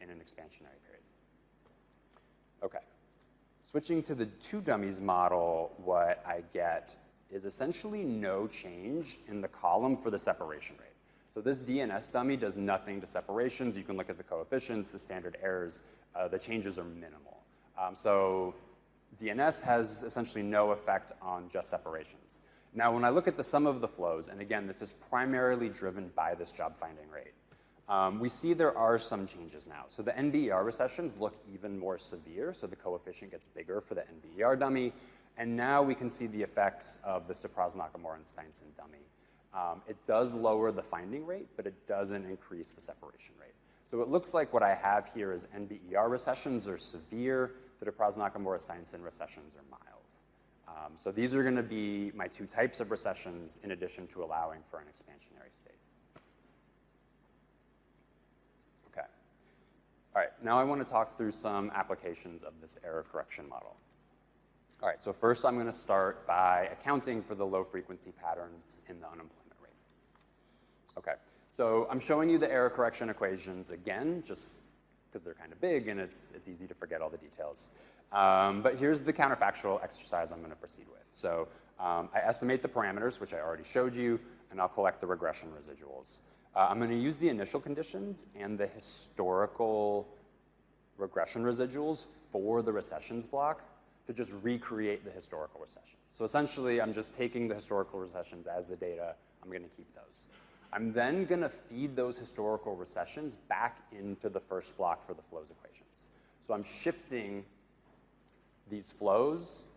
in an expansionary period. Okay. Switching to the two dummies model, what I get is essentially no change in the column for the separation rate. So this DNS dummy does nothing to separations. You can look at the coefficients, the standard errors. The changes are minimal. So DNS has essentially no effect on just separations. Now, when I look at the sum of the flows, and again, this is primarily driven by this job finding rate, we see there are some changes now. So the NBER recessions look even more severe, so the coefficient gets bigger for the NBER dummy, and now we can see the effects of the Stepras-Nakamura-Steinson dummy. It does lower the finding rate, but it doesn't increase the separation rate. So it looks like what I have here is NBER recessions are severe, the Stepras-Nakamura-Steinson recessions are mild. So these are going to be my two types of recessions in addition to allowing for an expansionary state. Okay. All right, now I want to talk through some applications of this error correction model. All right, so first I'm going to start by accounting for the low frequency patterns in the unemployment rate. Okay, so I'm showing you the error correction equations again, just because they're kind of big and it's easy to forget all the details. But here's the counterfactual exercise I'm going to proceed with. So I estimate the parameters, which I already showed you, and I'll collect the regression residuals. I'm going to use the initial conditions and the historical regression residuals for the recessions block to just recreate the historical recessions. So essentially, I'm just taking the historical recessions as the data. I'm going to keep those. I'm then going to feed those historical recessions back into the first block for the flows equations. So I'm shifting these flows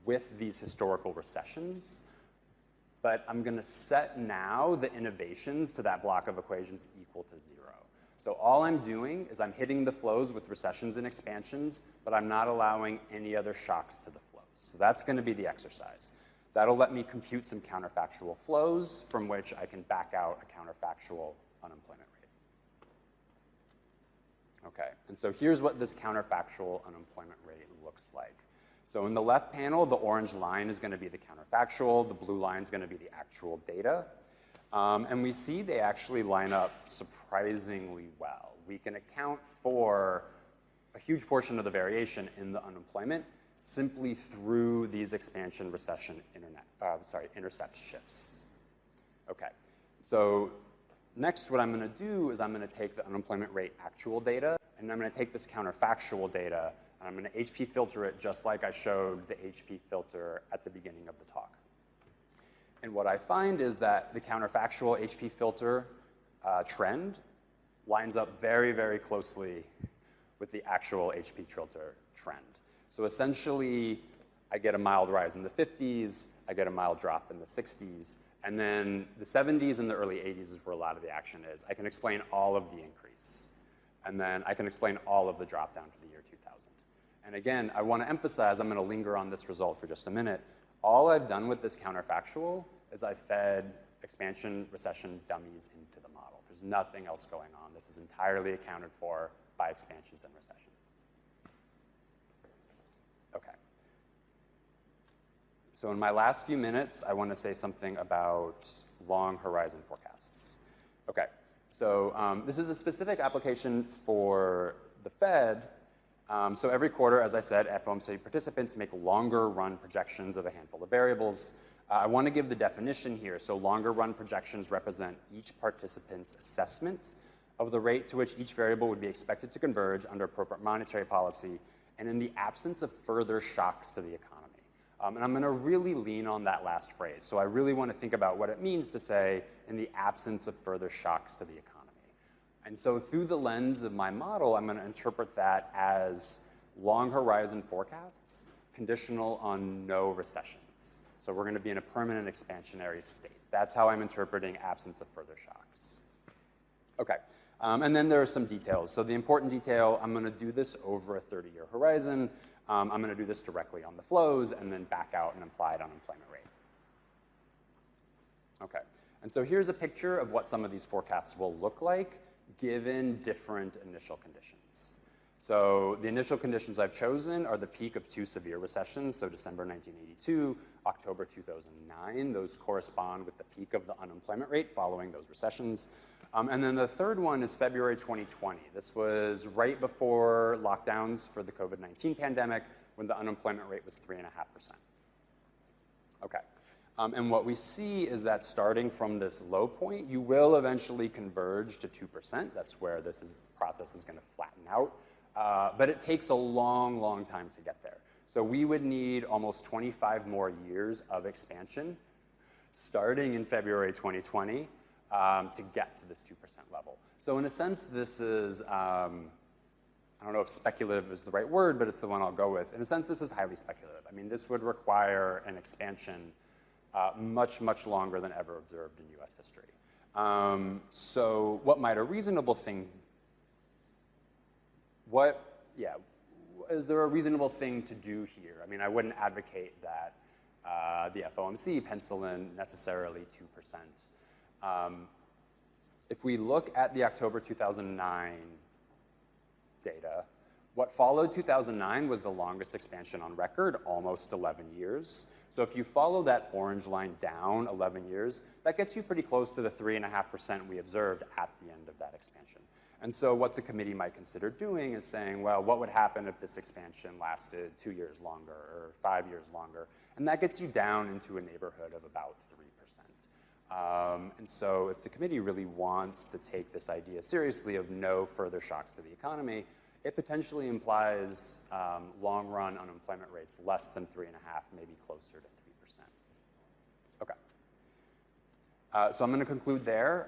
with these historical recessions, but I'm going to set now the innovations to that block of equations equal to 0. So all I'm doing is I'm hitting the flows with recessions and expansions, but I'm not allowing any other shocks to the flows. So that's going to be the exercise. That'll let me compute some counterfactual flows from which I can back out a counterfactual unemployment rate. Okay, and so here's what this counterfactual unemployment rate looks like. So in the left panel, the orange line is going to be the counterfactual, the blue line is going to be the actual data. And we see they actually line up surprisingly well. We can account for a huge portion of the variation in the unemployment simply through these expansion recession intercept shifts. Okay, so next what I'm going to do is I'm going to take the unemployment rate actual data, and I'm going to take this counterfactual data, and I'm going to HP filter it just like I showed the HP filter at the beginning of the talk. And what I find is that the counterfactual HP filter trend lines up very, very closely with the actual HP filter trend. So essentially, I get a mild rise in the 50s, I get a mild drop in the 60s, and then the 70s and the early 80s is where a lot of the action is. I can explain all of the increase, and then I can explain all of the drop down to the year 2000. And again, I want to emphasize, I'm going to linger on this result for just a minute. All I've done with this counterfactual is I fed expansion recession dummies into the model. There's nothing else going on. This is entirely accounted for by expansions and recessions. Okay. So in my last few minutes, I want to say something about long horizon forecasts. Okay, so this is a specific application for the Fed. So every quarter, as I said, FOMC participants make longer run projections of a handful of variables. I want to give the definition here. So longer run projections represent each participant's assessment of the rate to which each variable would be expected to converge under appropriate monetary policy and in the absence of further shocks to the economy. And I'm going to really lean on that last phrase. So I really want to think about what it means to say in the absence of further shocks to the economy. And so through the lens of my model, I'm going to interpret that as long horizon forecasts conditional on no recessions. So we're going to be in a permanent expansionary state. That's how I'm interpreting absence of further shocks. Okay, and then there are some details. So the important detail, I'm going to do this over a 30-year horizon. I'm going to do this directly on the flows and then back out an implied unemployment rate. Okay, and so here's a picture of what some of these forecasts will look like given different initial conditions. So the initial conditions I've chosen are the peak of 2 severe recessions, so December 1982, October 2009. Those correspond with the peak of the unemployment rate following those recessions. And then the third one is February 2020. This was right before lockdowns for the COVID-19 pandemic, when the unemployment rate was 3.5%. Okay. And what we see is that starting from this low point, you will eventually converge to 2%. That's where this process is going to flatten out. But it takes a long, long time to get there. So we would need almost 25 more years of expansion, starting in February 2020, to get to this 2% level. So in a sense, this is, I don't know if speculative is the right word, but it's the one I'll go with. In a sense, this is highly speculative. I mean, this would require an expansion much, much longer than ever observed in US history. So what might a reasonable thing, is there a reasonable thing to do here? I mean, I wouldn't advocate that the FOMC pencil in necessarily 2%. If we look at the October 2009 data, what followed 2009 was the longest expansion on record, almost 11 years. So if you follow that orange line down 11 years, that gets you pretty close to the 3.5% we observed at the end of that expansion. And so what the committee might consider doing is saying, well, what would happen if this expansion lasted 2 years longer or 5 years longer? And that gets you down into a neighborhood of about 3%. And so if the committee really wants to take this idea seriously of no further shocks to the economy, it potentially implies long-run unemployment rates less than 3.5%, maybe closer to 3%. Okay. So I'm going to conclude there.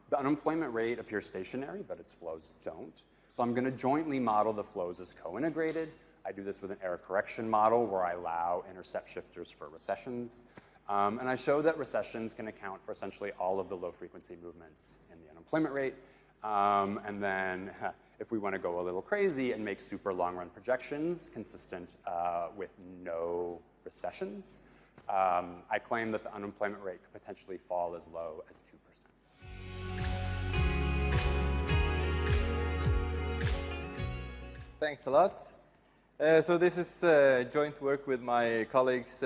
The unemployment rate appears stationary, but its flows don't. So I'm going to jointly model the flows as co-integrated. I do this with an error correction model where I allow intercept shifters for recessions. And I show that recessions can account for essentially all of the low-frequency movements in the unemployment rate. And then if we want to go a little crazy and make super long-run projections consistent with no recessions, I claim that the unemployment rate could potentially fall as low as 2%. Thanks a lot. So this is joint work with my colleagues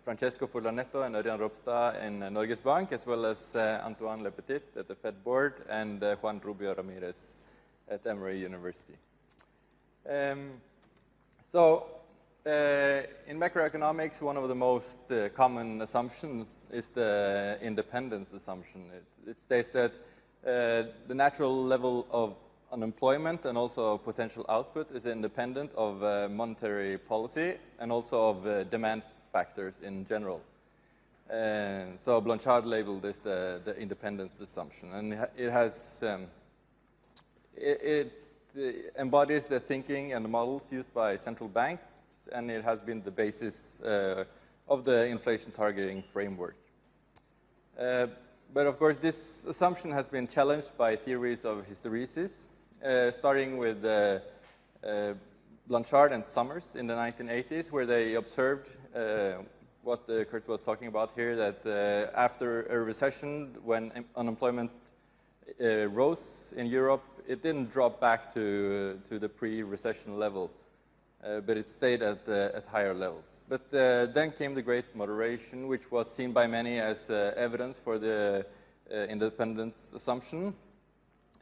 Francesco Furlanetto and Ørjan Robstad in Norges Bank, as well as Antoine Lepetit at the Fed Board and Juan Rubio-Ramirez at Emory University. In macroeconomics, one of the most common assumptions is the independence assumption. It states that the natural level of unemployment and also potential output is independent of monetary policy and also of demand factors in general. So Blanchard labeled this the independence assumption, and it has it embodies the thinking and the models used by central banks, and it has been the basis of the inflation targeting framework. But of course, this assumption has been challenged by theories of hysteresis, starting with Blanchard and Summers in the 1980s, where they observed what Kurt was talking about here, that after a recession, when unemployment rose in Europe, it didn't drop back to the pre-recession level, but it stayed at higher levels. But then came the Great Moderation, which was seen by many as evidence for the independence assumption.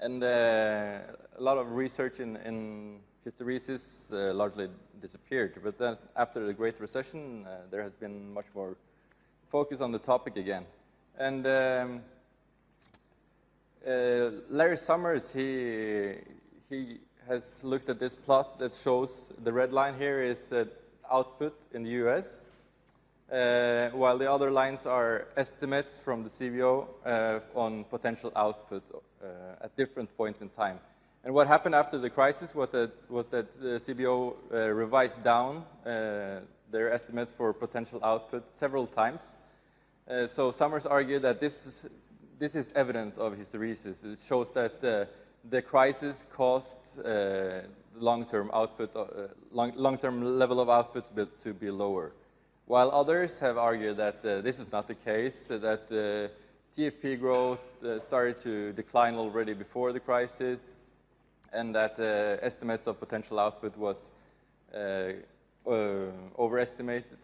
And a lot of research in hysteresis largely disappeared. But then after the Great Recession, there has been much more focus on the topic again. And Larry Summers, he has looked at this plot that shows the red line here is output in the US, while the other lines are estimates from the CBO on potential output at different points in time. And what happened after the crisis was that the CBO revised down their estimates for potential output several times. So Summers argued that this is evidence of hysteresis. It shows that the crisis caused long-term output, long-term level of output to be lower. While others have argued that this is not the case, that TFP growth started to decline already before the crisis, and that estimates of potential output was overestimated.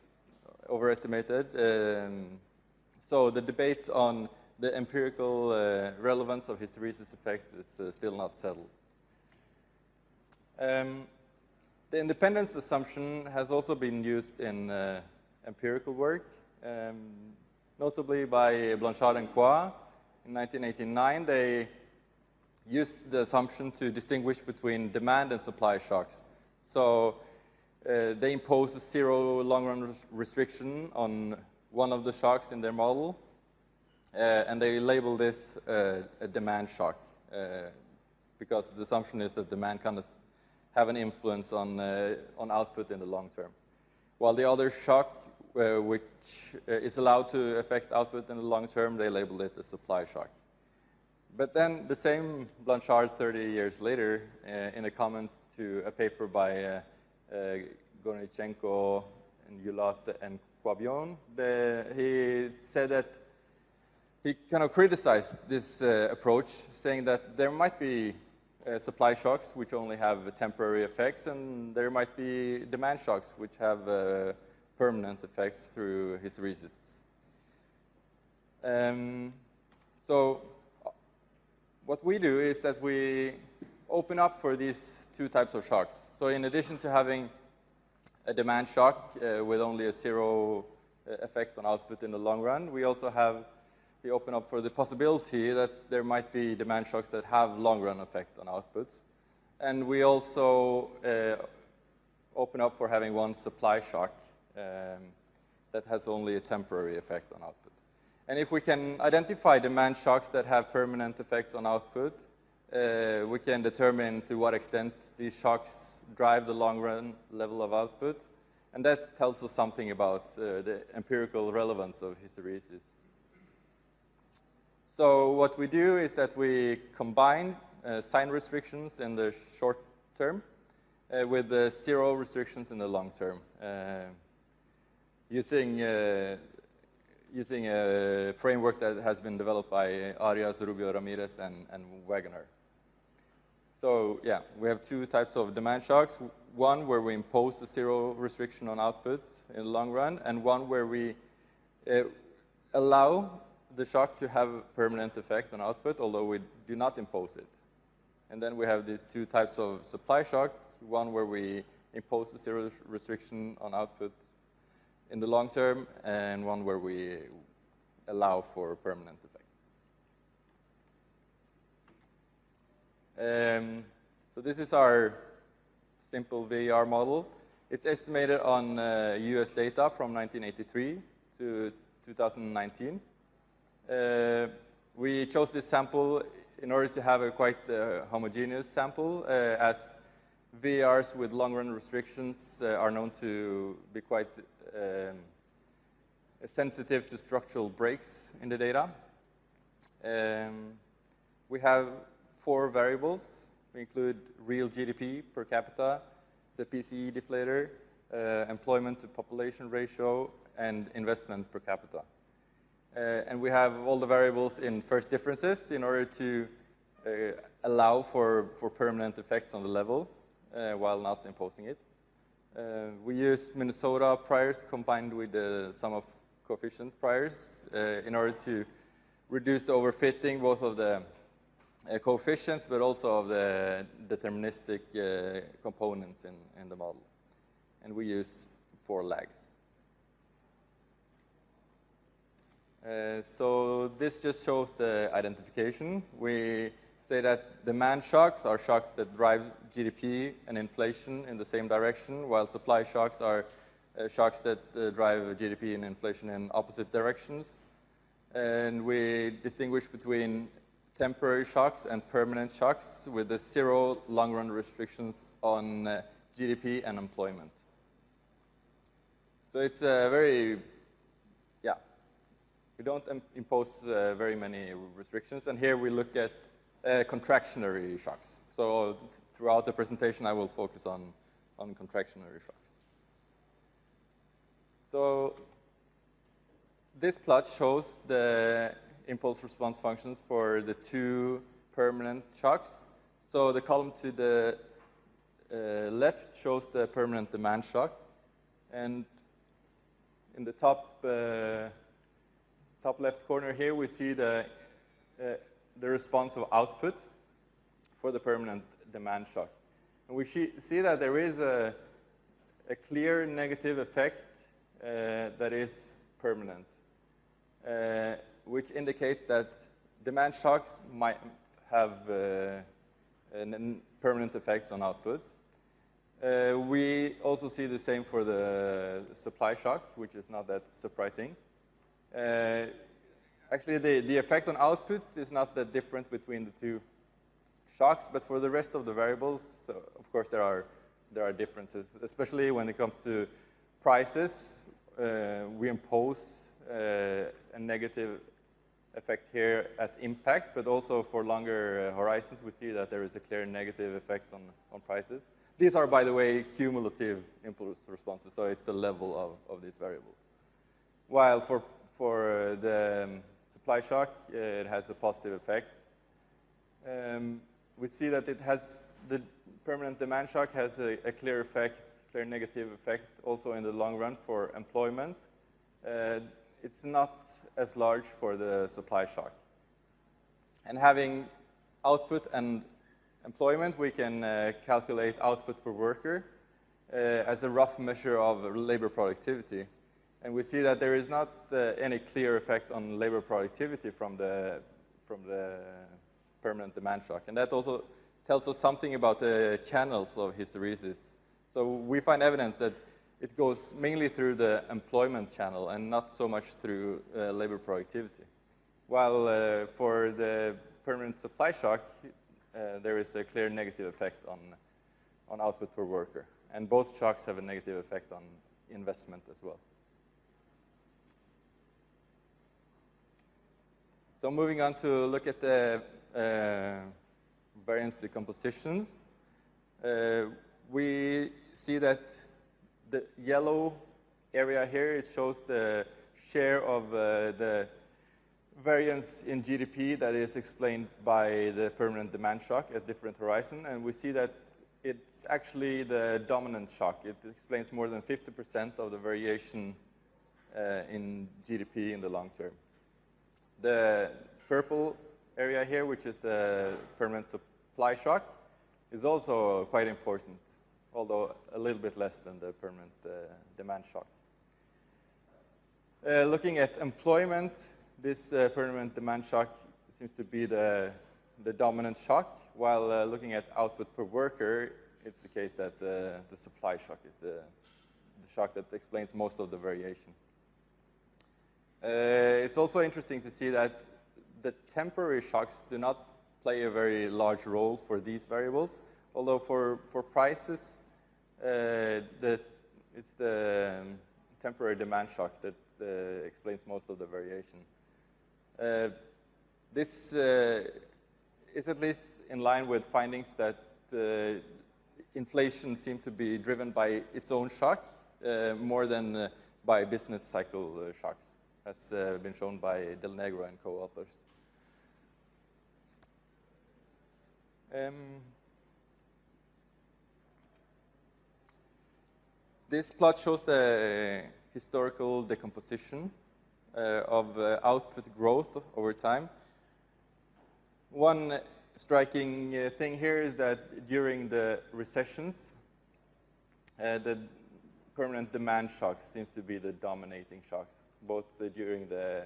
So the debate on the empirical relevance of hysteresis effects is still not settled. The independence assumption has also been used in empirical work, notably by Blanchard and Qua. In 1989, they used the assumption to distinguish between demand and supply shocks. So they imposed a zero long-run restriction on one of the shocks in their model, and they labeled this a demand shock, because the assumption is that demand kind of have an influence on output in the long term. While the other shock, which is allowed to affect output in the long term, they labeled it a supply shock. But then the same Blanchard 30 years later, in a comment to a paper by Gornichenko and Yulat and Quabion, he said that he kind of criticized this approach, saying that there might be supply shocks which only have temporary effects, and there might be demand shocks which have permanent effects through hysteresis. So what we do is that we open up for these two types of shocks. So in addition to having a demand shock with only a zero effect on output in the long run, we open up for the possibility that there might be demand shocks that have long-run effect on outputs. And we also open up for having one supply shock that has only a temporary effect on output. And if we can identify demand shocks that have permanent effects on output, we can determine to what extent these shocks drive the long-run level of output. And that tells us something about the empirical relevance of hysteresis. So what we do is that we combine sign restrictions in the short term with the zero restrictions in the long term, using a framework that has been developed by Arias, Rubio-Ramirez, and Wegener. So yeah, we have two types of demand shocks. One where we impose a zero restriction on output in the long run, and one where we allow the shock to have a permanent effect on output, although we do not impose it. And then we have these two types of supply shock, one where we impose a zero restriction on output in the long term, and one where we allow for permanent effects. So this is our simple VER model. It's estimated on US data from 1983 to 2019. We chose this sample in order to have a quite homogeneous sample, as VERs with long-run restrictions are known to be quite sensitive to structural breaks in the data. We have 4 variables. We include real GDP per capita, the PCE deflator, employment to population ratio, and investment per capita. And we have all the variables in first differences in order to allow for permanent effects on the level while not imposing it. We use Minnesota priors combined with the sum of coefficient priors in order to reduce the overfitting both of the coefficients but also of the deterministic components in the model. And we use 4 lags. So this just shows the identification. We say that demand shocks are shocks that drive GDP and inflation in the same direction, while supply shocks are shocks that drive GDP and inflation in opposite directions. And we distinguish between temporary shocks and permanent shocks with the 0 long-run restrictions on GDP and employment. So it's a very, we don't impose very many restrictions. And here we look at contractionary shocks. So throughout the presentation, I will focus on contractionary shocks. So this plot shows the impulse response functions for the two permanent shocks. So the column to the left shows the permanent demand shock, and in the top left corner here we see the response of output for the permanent demand shock. And we see that there is a clear negative effect that is permanent, which indicates that demand shocks might have permanent effects on output. We also see the same for the supply shock, which is not that surprising. Actually, the effect on output is not that different between the two shocks, but for the rest of the variables, of course, there are differences, especially when it comes to prices. We impose a negative effect here at impact, but also for longer horizons, we see that there is a clear negative effect on prices. These are, by the way, cumulative impulse responses, so it's the level of this variable. While for the supply shock, it has a positive effect. We see that the permanent demand shock has a clear negative effect also in the long run for employment. It's not as large for the supply shock. And having output and employment, we can calculate output per worker as a rough measure of labor productivity. And we see that there is not any clear effect on labor productivity from the permanent demand shock. And that also tells us something about the channels of hysteresis. So we find evidence that it goes mainly through the employment channel and not so much through labor productivity. While for the permanent supply shock, there is a clear negative effect on output per worker. And both shocks have a negative effect on investment as well. So moving on to look at the variance decompositions, we see that the yellow area here, it shows the share of the variance in GDP that is explained by the permanent demand shock at different horizons. And we see that it's actually the dominant shock. It explains more than 50% of the variation in GDP in the long term. The purple area here, which is the permanent supply shock, is also quite important, although a little bit less than the permanent demand shock. Looking at employment, this permanent demand shock seems to be the dominant shock, while looking at output per worker, it's the case that the supply shock is the shock that explains most of the variation. It's also interesting to see that the temporary shocks do not play a very large role for these variables, although for prices, it's the temporary demand shock that explains most of the variation. This is at least in line with findings that inflation seems to be driven by its own shock more than by business cycle shocks, as been shown by Del Negro and co-authors. This plot shows the historical decomposition of output growth over time. One striking thing here is that during the recessions, the permanent demand shocks seems to be the dominating shocks, both during the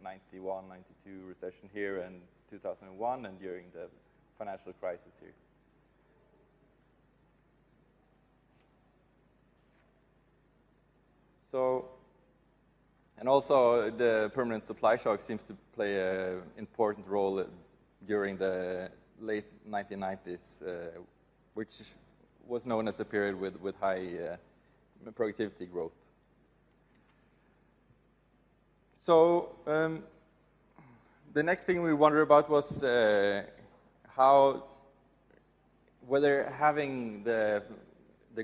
91, 92 recession here and 2001 and during the financial crisis here. So, and also the permanent supply shock seems to play an important role during the late 1990s, which was known as a period with high productivity growth. So the next thing we wondered about was whether having the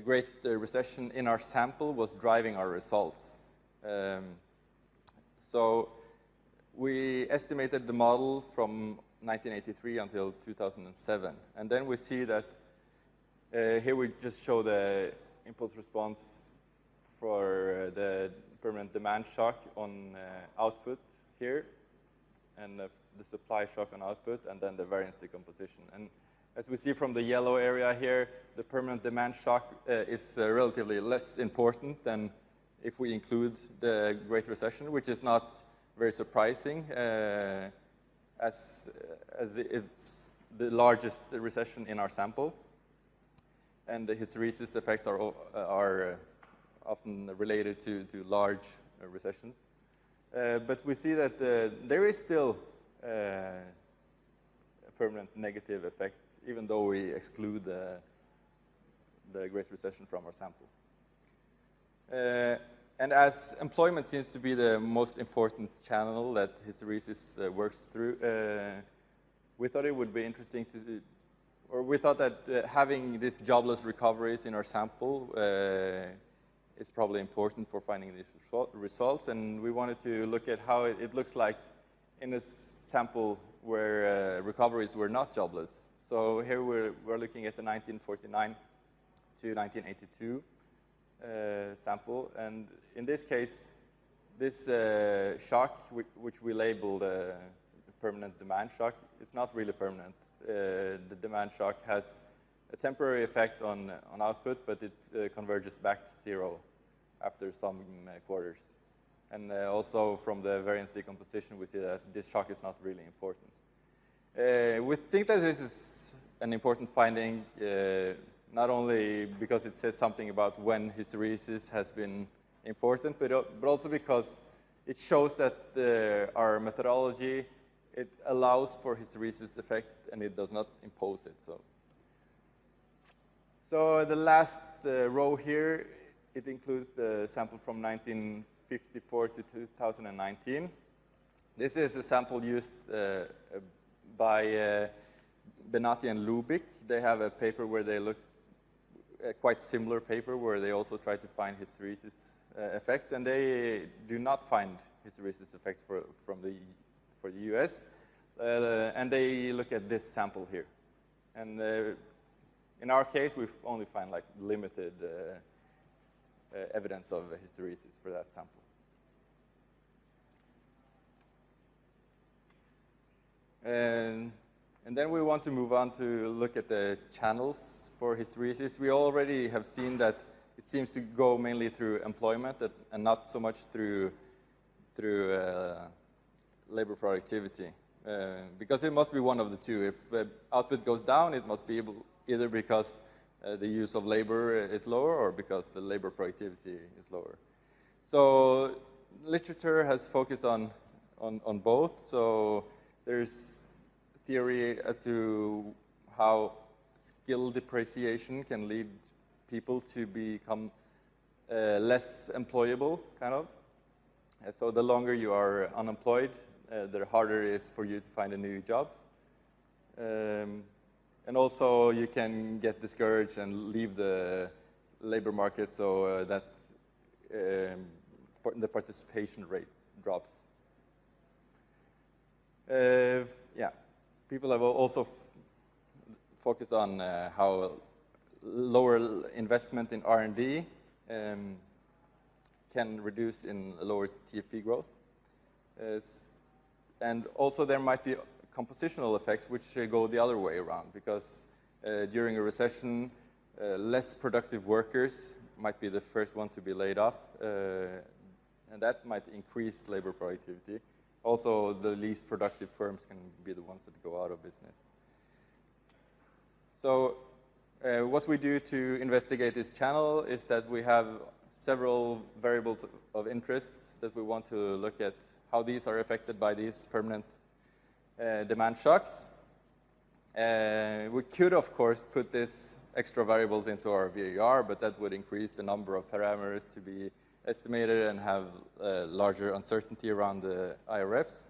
Great Recession in our sample was driving our results. So we estimated the model from 1983 until 2007. And then we see that here we just show the impulse response for the permanent demand shock on output here, and the supply shock on output, and then the variance decomposition. And as we see from the yellow area here, the permanent demand shock is relatively less important than if we include the Great Recession, which is not very surprising, as it's the largest recession in our sample. And the hysteresis effects are often related to large recessions. But we see that there is still a permanent negative effect, even though we exclude the Great Recession from our sample. And as employment seems to be the most important channel that hysteresis works through, we thought it would be interesting to, or we thought that having these jobless recoveries in our sample is probably important for finding these results. And we wanted to look at how it looks like in a sample where recoveries were not jobless. So here we're looking at the 1949 to 1982 sample. And in this case, this shock, which we labeled permanent demand shock, it's not really permanent. The demand shock has a temporary effect on output, but it converges back to zero after some quarters. And also from the variance decomposition, we see that this shock is not really important. We think that this is an important finding, not only because it says something about when hysteresis has been important, but also because it shows that our methodology, it allows for hysteresis effect and it does not impose it. So the last row here, it includes the sample from 1954 to 2019. This is a sample used by Benatti and Lubick. They have a paper where they look, a quite similar paper where they also try to find hysteresis effects, and they do not find hysteresis effects for the US. And they look at this sample here. And in our case, we only find like limited evidence of hysteresis for that sample. And then we want to move on to look at the channels for hysteresis. We already have seen that it seems to go mainly through employment and not so much through labor productivity. Because it must be one of the two. If output goes down, it must be either because the use of labor is lower or because the labor productivity is lower. So literature has focused on both. So there's theory as to how skill depreciation can lead people to become less employable, kind of. So the longer you are unemployed, the harder it is for you to find a new job. And also you can get discouraged and leave the labor market, so that the participation rate drops. Yeah, people have also focused on how lower investment in R&D can reduce in lower TFP growth. And also there might be compositional effects which go the other way around, because during a recession, less productive workers might be the first one to be laid off, and that might increase labor productivity. Also, the least productive firms can be the ones that go out of business. So what we do to investigate this channel is that we have several variables of interest that we want to look at how these are affected by these permanent demand shocks. We could, of course, put these extra variables into our VAR, but that would increase the number of parameters to be estimated and have larger uncertainty around the IRFs.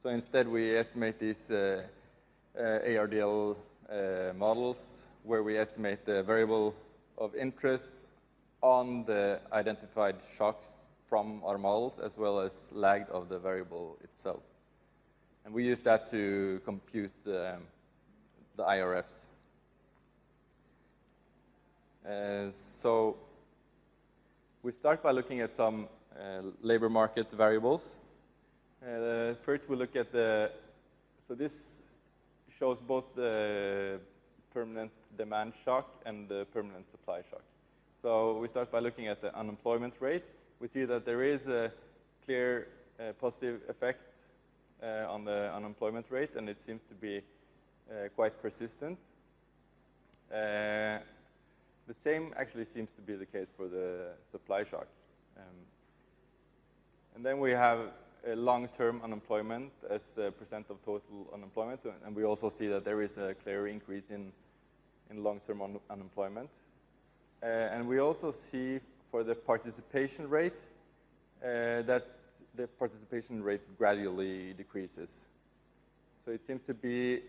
So instead, we estimate these ARDL models where we estimate the variable of interest on the identified shocks from our models, as well as lag of the variable itself. And we use that to compute the IRFs. So we start by looking at some labor market variables. First, we look at so this shows both the permanent demand shock and the permanent supply shock. So we start by looking at the unemployment rate. We see that there is a clear positive effect on the unemployment rate, and it seems to be quite persistent. The same actually seems to be the case for the supply shock. And then we have long-term unemployment as a percent of total unemployment, and we also see that there is a clear increase in long-term unemployment. And we also see for the participation rate that the participation rate gradually decreases. So it seems to be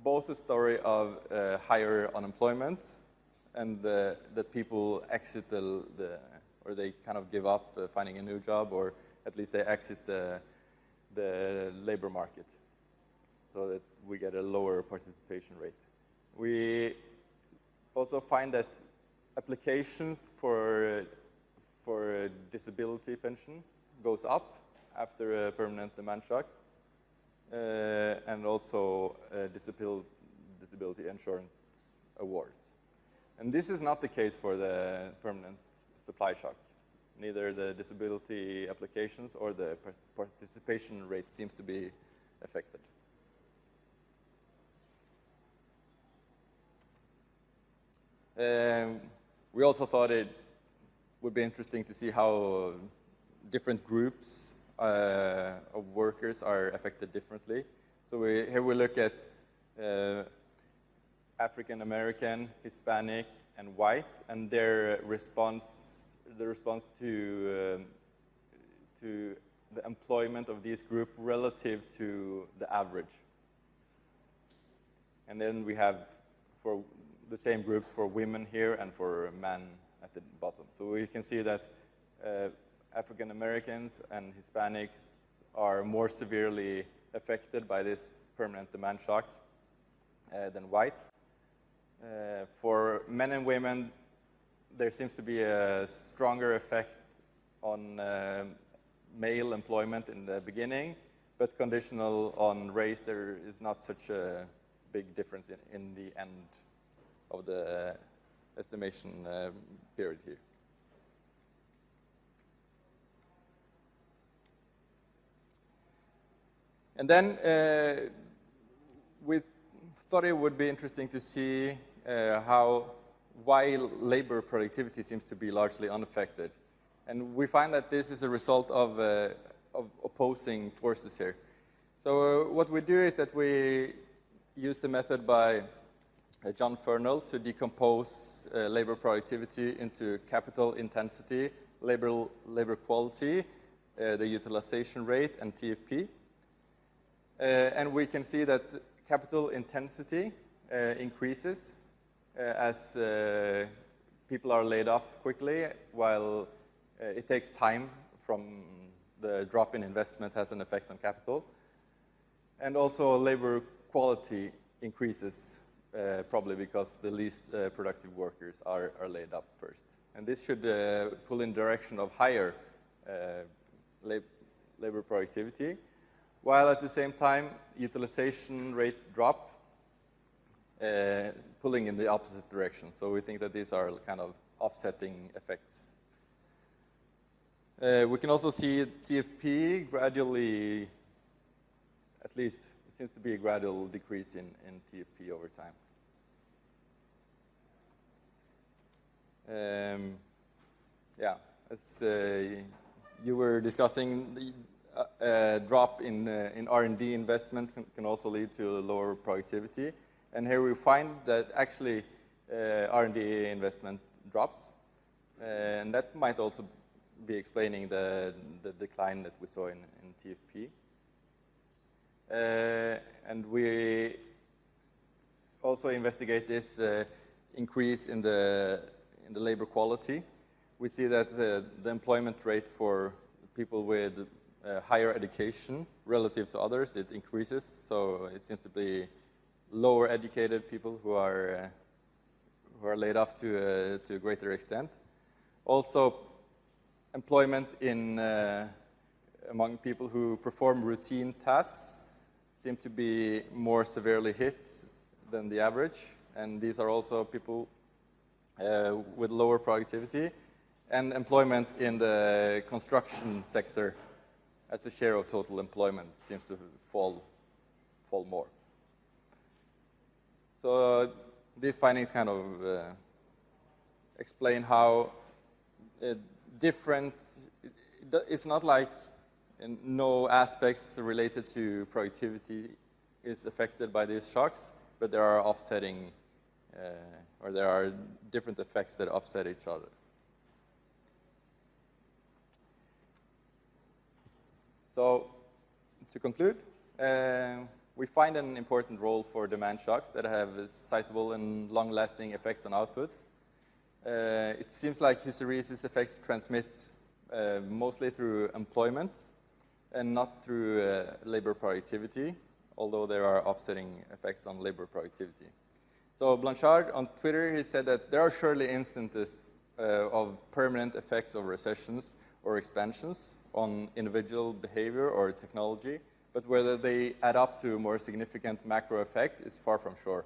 both a story of higher unemployment and that people exit or they kind of give up finding a new job, or at least they exit the labor market, so that we get a lower participation rate. We also find that applications for disability pension goes up after a permanent demand shock, and also disability insurance awards. And this is not the case for the permanent supply shock. Neither the disability applications or the participation rate seems to be affected. We also thought it would be interesting to see how different groups of workers are affected differently. So here we look at African American, Hispanic, and white, and their response, the response to the employment of these groups relative to the average. And then we have for the same groups for women here and for men at the bottom. So we can see that African Americans and Hispanics are more severely affected by this permanent demand shock than white. For men and women, there seems to be a stronger effect on male employment in the beginning, but conditional on race, there is not such a big difference in the end of the estimation period here. And then we thought it would be interesting to see why labor productivity seems to be largely unaffected. And we find that this is a result of opposing forces here. So what we do is that we use the method by John Fernald to decompose labor productivity into capital intensity, labor quality, the utilization rate, and TFP. And we can see that capital intensity increases as people are laid off quickly, while it takes time from the drop in investment has an effect on capital. And also labor quality increases, probably because the least productive workers are laid off first. And this should pull in direction of higher labor productivity, while at the same time utilization rate drop, pulling in the opposite direction. So we think that these are kind of offsetting effects. We can also see TFP gradually, at least it seems to be a gradual decrease in TFP over time. Yeah, as you were discussing, the drop in R&D investment can also lead to lower productivity. And here we find that actually R&D investment drops, and that might also be explaining the decline that we saw in TFP. And we also investigate this increase in the labor quality. We see that the employment rate for people with higher education relative to others, it increases. So it seems to be lower educated people who are laid off to a greater extent. Also, employment among people who perform routine tasks seem to be more severely hit than the average. And these are also people with lower productivity. And employment in the construction sector as a share of total employment seems to fall more. So these findings kind of explain how different, it's not like no aspects related to productivity is affected by these shocks, but there are offsetting, or there are different effects that offset each other. So, to conclude, we find an important role for demand shocks that have sizable and long-lasting effects on output. It seems like hysteresis effects transmit mostly through employment and not through labor productivity, although there are offsetting effects on labor productivity. So Blanchard on Twitter, he said that there are surely instances of permanent effects of recessions or expansions on individual behavior or technology, but whether they add up to a more significant macro effect is far from sure.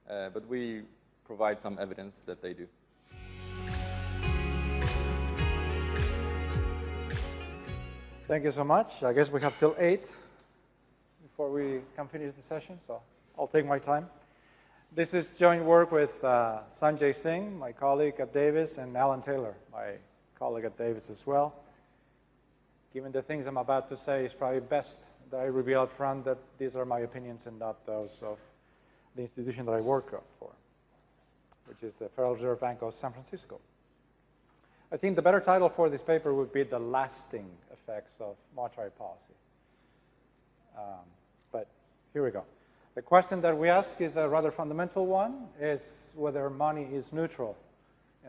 But we provide some evidence that they do. Thank you so much. I guess we have till 8 before we can finish the session, so I'll take my time. This is joint work with Sanjay Singh, my colleague at Davis, and Alan Taylor, my colleague at Davis as well. Given the things I'm about to say, it's probably best that I reveal up front that these are my opinions and not those of the institution that I work for, which is the Federal Reserve Bank of San Francisco. I think the better title for this paper would be The Lasting Effects of Monetary Policy. But here we go. The question that we ask is a rather fundamental one, is whether money is neutral.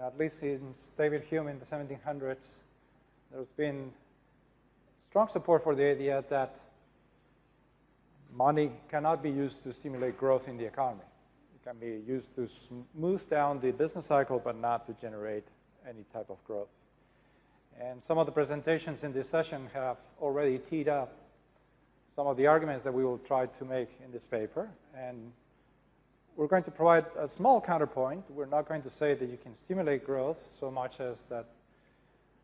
At least since David Hume in the 1700s, there's been strong support for the idea that money cannot be used to stimulate growth in the economy. It can be used to smooth down the business cycle, but not to generate any type of growth. And some of the presentations in this session have already teed up some of the arguments that we will try to make in this paper. And we're going to provide a small counterpoint. We're not going to say that you can stimulate growth so much as that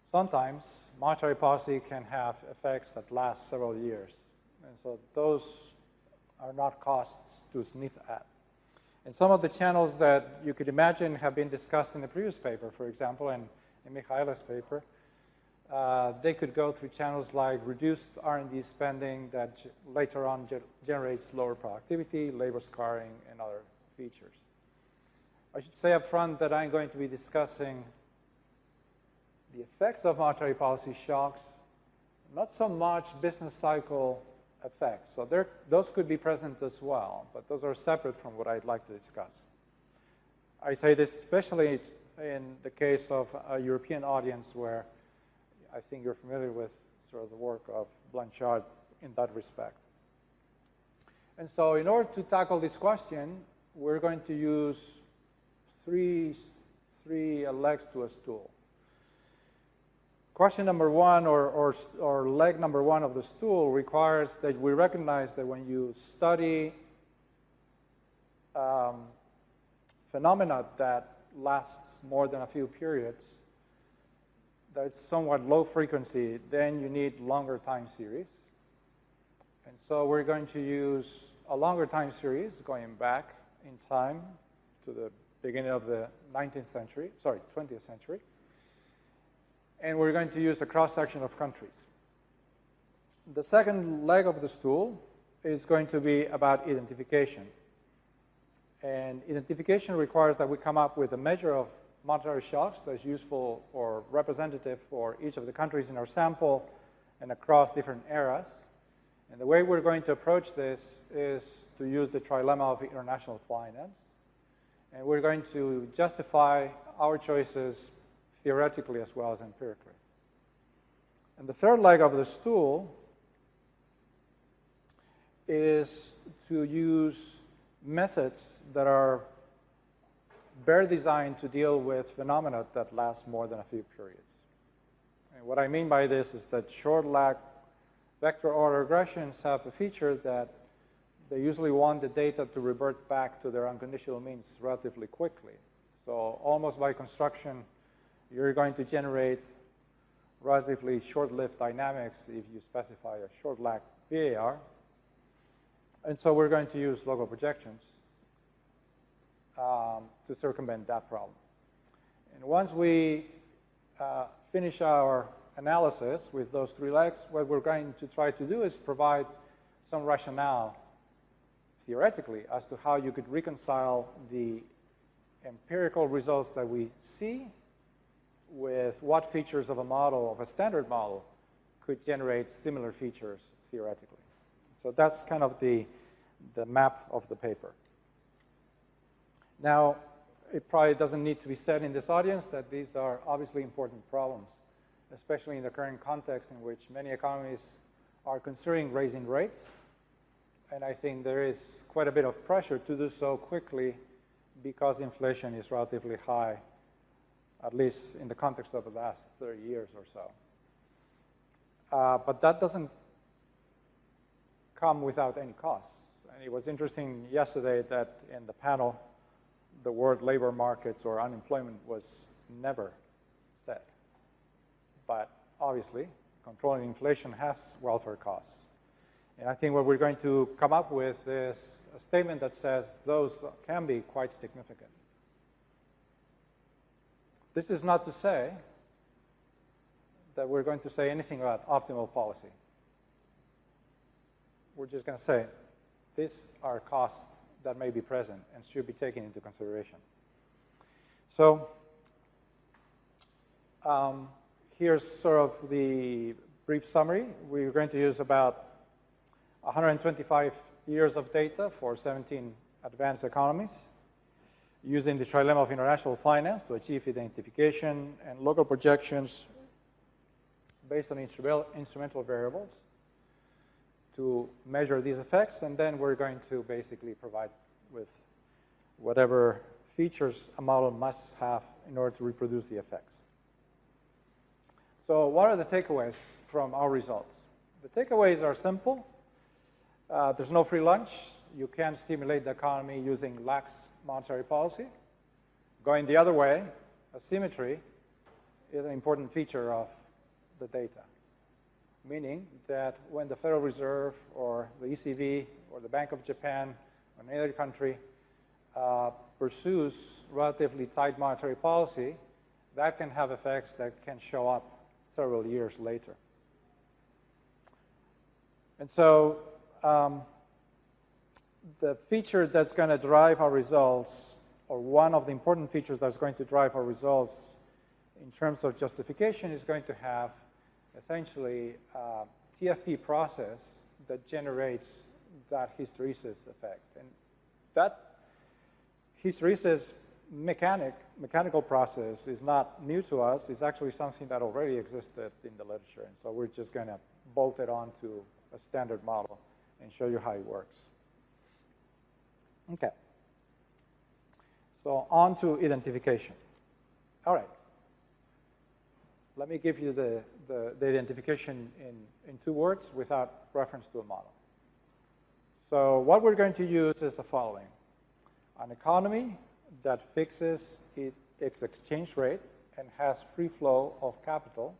sometimes monetary policy can have effects that last several years. And so those are not costs to sniff at. And some of the channels that you could imagine have been discussed in the previous paper, for example, and in Michaela's paper, they could go through channels like reduced R&D spending that later on generates lower productivity, labor scarring, and other features. I should say up front that I'm going to be discussing the effects of monetary policy shocks, not so much business cycle effects. So those could be present as well, but those are separate from what I'd like to discuss. I say this especially in the case of a European audience where I think you're familiar with sort of the work of Blanchard in that respect. And so in order to tackle this question, we're going to use three legs to a stool. Question number one, or leg number one of the stool, requires that we recognize that when you study phenomena that lasts more than a few periods, that's somewhat low frequency, then you need longer time series. And so we're going to use a longer time series going back in time to the beginning of the 20th century. And we're going to use a cross-section of countries. The second leg of the stool is going to be about identification. And identification requires that we come up with a measure of monetary shocks that's useful or representative for each of the countries in our sample and across different eras. And the way we're going to approach this is to use the trilemma of international finance. And we're going to justify our choices theoretically as well as empirically. And the third leg of the stool is to use methods that are better designed to deal with phenomena that last more than a few periods. And what I mean by this is that short lag vector order regressions have a feature that they usually want the data to revert back to their unconditional means relatively quickly. So almost by construction, you're going to generate relatively short-lived dynamics if you specify a short lag VAR. And so we're going to use local projections to circumvent that problem. And once we finish our analysis with those three legs, what we're going to try to do is provide some rationale, theoretically, as to how you could reconcile the empirical results that we see with what features of a model, of a standard model, could generate similar features theoretically. So that's kind of the map of the paper. Now, it probably doesn't need to be said in this audience that these are obviously important problems, especially in the current context in which many economies are considering raising rates. And I think there is quite a bit of pressure to do so quickly because inflation is relatively high, at least in the context of the last 30 years or so. But that doesn't come without any costs. And it was interesting yesterday that in the panel, the word labor markets or unemployment was never said. But obviously, controlling inflation has welfare costs. And I think what we're going to come up with is a statement that says those can be quite significant. This is not to say that we're going to say anything about optimal policy. We're just going to say these are costs that may be present and should be taken into consideration. So here's sort of the brief summary. We're going to use about 125 years of data for 17 advanced economies, using the trilemma of international finance to achieve identification and local projections based on instrumental variables to measure these effects, and then we're going to basically provide with whatever features a model must have in order to reproduce the effects. So what are the takeaways from our results? The takeaways are simple. There's no free lunch. You can't stimulate the economy using lax monetary policy. Going the other way, asymmetry is an important feature of the data, meaning that when the Federal Reserve or the ECB or the Bank of Japan or any other country pursues relatively tight monetary policy, that can have effects that can show up several years later. And so the feature that's going to drive our results, or one of the important features that's going to drive our results in terms of justification, is going to have essentially a TFP process that generates that hysteresis effect. And that hysteresis mechanical process is not new to us. It's actually something that already existed in the literature. And so we're just going to bolt it onto a standard model and show you how it works. Okay. So on to identification. All right. Let me give you the identification in 2 words without reference to a model. So what we're going to use is the following. An economy that fixes its exchange rate and has free flow of capital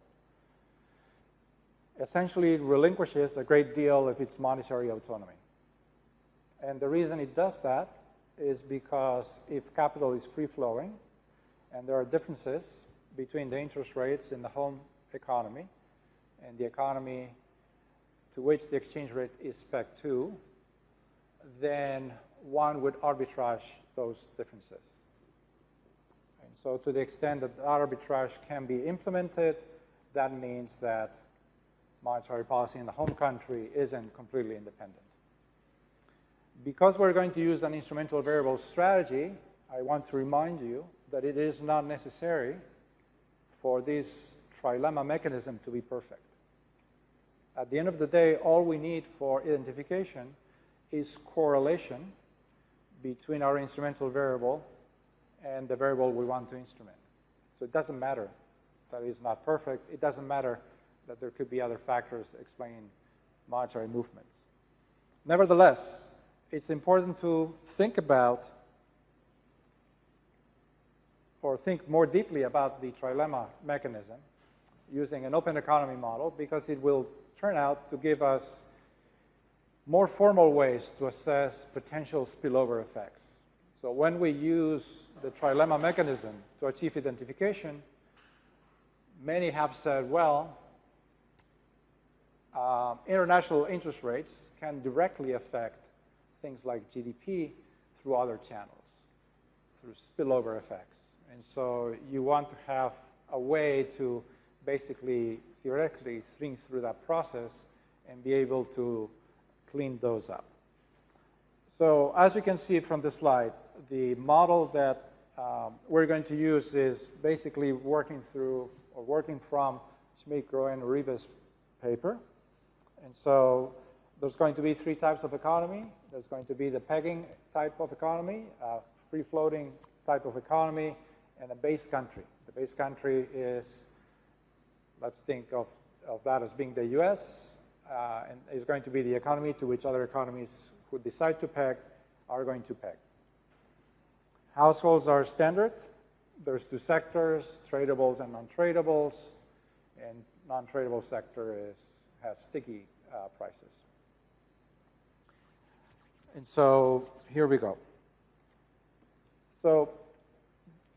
essentially relinquishes a great deal of its monetary autonomy. And the reason it does that is because if capital is free-flowing and there are differences between the interest rates in the home economy and the economy to which the exchange rate is spec 2, then one would arbitrage those differences. And so to the extent that arbitrage can be implemented, that means that monetary policy in the home country isn't completely independent. Because we're going to use an instrumental variable strategy, I want to remind you that it is not necessary for this trilemma mechanism to be perfect. At the end of the day, all we need for identification is correlation between our instrumental variable and the variable we want to instrument. So it doesn't matter that it's not perfect. It doesn't matter that there could be other factors explaining monetary movements. Nevertheless, it's important to think about or think more deeply about the trilemma mechanism using an open economy model, because it will turn out to give us more formal ways to assess potential spillover effects. So when we use the trilemma mechanism to achieve identification, many have said, well, international interest rates can directly affect things like GDP through other channels, through spillover effects. And so you want to have a way to basically, theoretically, think through that process and be able to clean those up. So as you can see from the slide, the model that we're going to use is basically working through or working from Schmidt, Groen, Uribe's paper. And so there's going to be three types of economy. There's going to be the pegging type of economy, free-floating type of economy, and a base country. The base country is, let's think of that as being the US, and is going to be the economy to which other economies who decide to peg are going to peg. Households are standard. There's two sectors, tradables and non-tradables, and non-tradable sector has sticky prices. And so here we go. So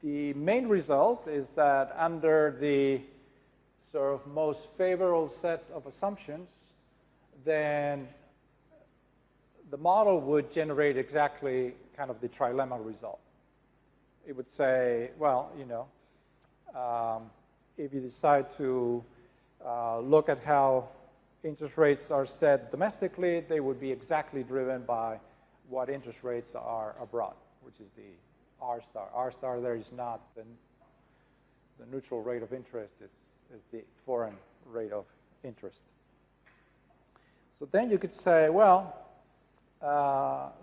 the main result is that under the sort of most favorable set of assumptions, then the model would generate exactly kind of the trilemma result. It would say, well, you know, if you decide to look at how interest rates are set domestically, they would be exactly driven by what interest rates are abroad, which is the R star. R star there is not the neutral rate of interest, it's the foreign rate of interest. So then you could say, well,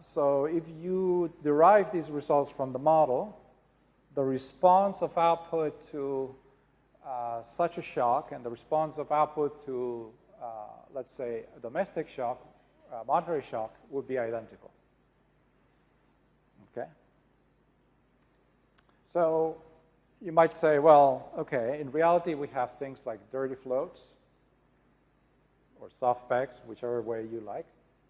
so if you derive these results from the model, the response of output to such a shock and the response of output to, let's say, a domestic shock, monetary shock, would be identical. Okay? So you might say, well, okay, in reality, we have things like dirty floats or soft pegs, whichever way you like,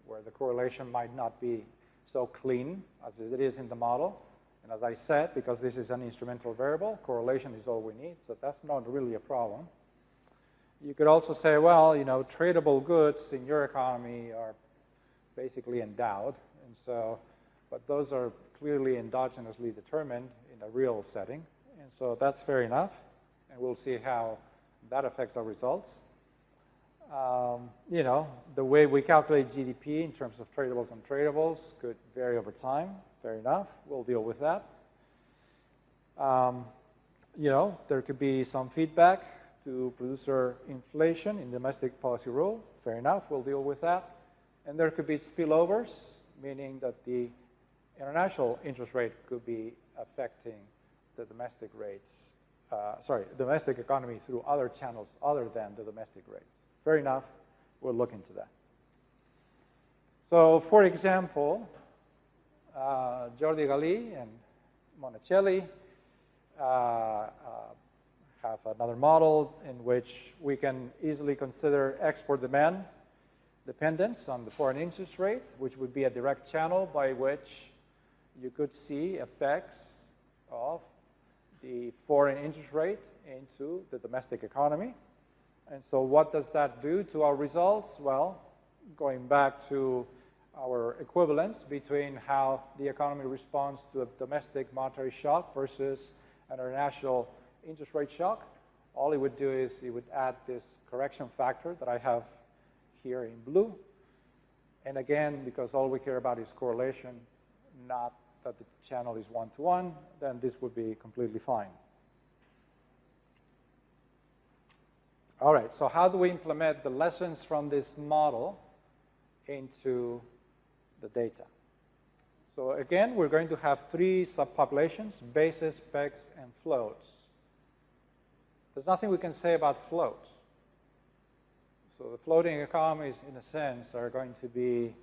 where the correlation might not be so clean as it is in the model. And as I said, because this is an instrumental variable, correlation is all we need, so that's not really a problem. You could also say, well, you know, tradable goods in your economy are basically endowed, and so, but those are clearly endogenously determined in a real setting, and so that's fair enough, and we'll see how that affects our results. You know, the way we calculate GDP in terms of tradables and tradables could vary over time. Fair enough. We'll deal with that. You know, there could be some feedback to producer inflation in domestic policy rule. Fair enough. We'll deal with that. And there could be spillovers, meaning that the international interest rate could be affecting the domestic rates. Domestic economy through other channels other than the domestic rates. Fair enough, we'll look into that. So, for example, Jordi Galí and Monticelli have another model in which we can easily consider export demand dependence on the foreign interest rate, which would be a direct channel by which you could see effects of the foreign interest rate into the domestic economy. And so what does that do to our results? Well, going back to our equivalence between how the economy responds to a domestic monetary shock versus an international interest rate shock, all it would do is it would add this correction factor that I have here in blue. And again, because all we care about is correlation, not that the channel is one-to-one, then this would be completely fine. All right, so how do we implement the lessons from this model into the data. So again, we're going to have three subpopulations: bases, pegs, and floats. There's nothing we can say about floats. So the floating economies, in a sense, are going to be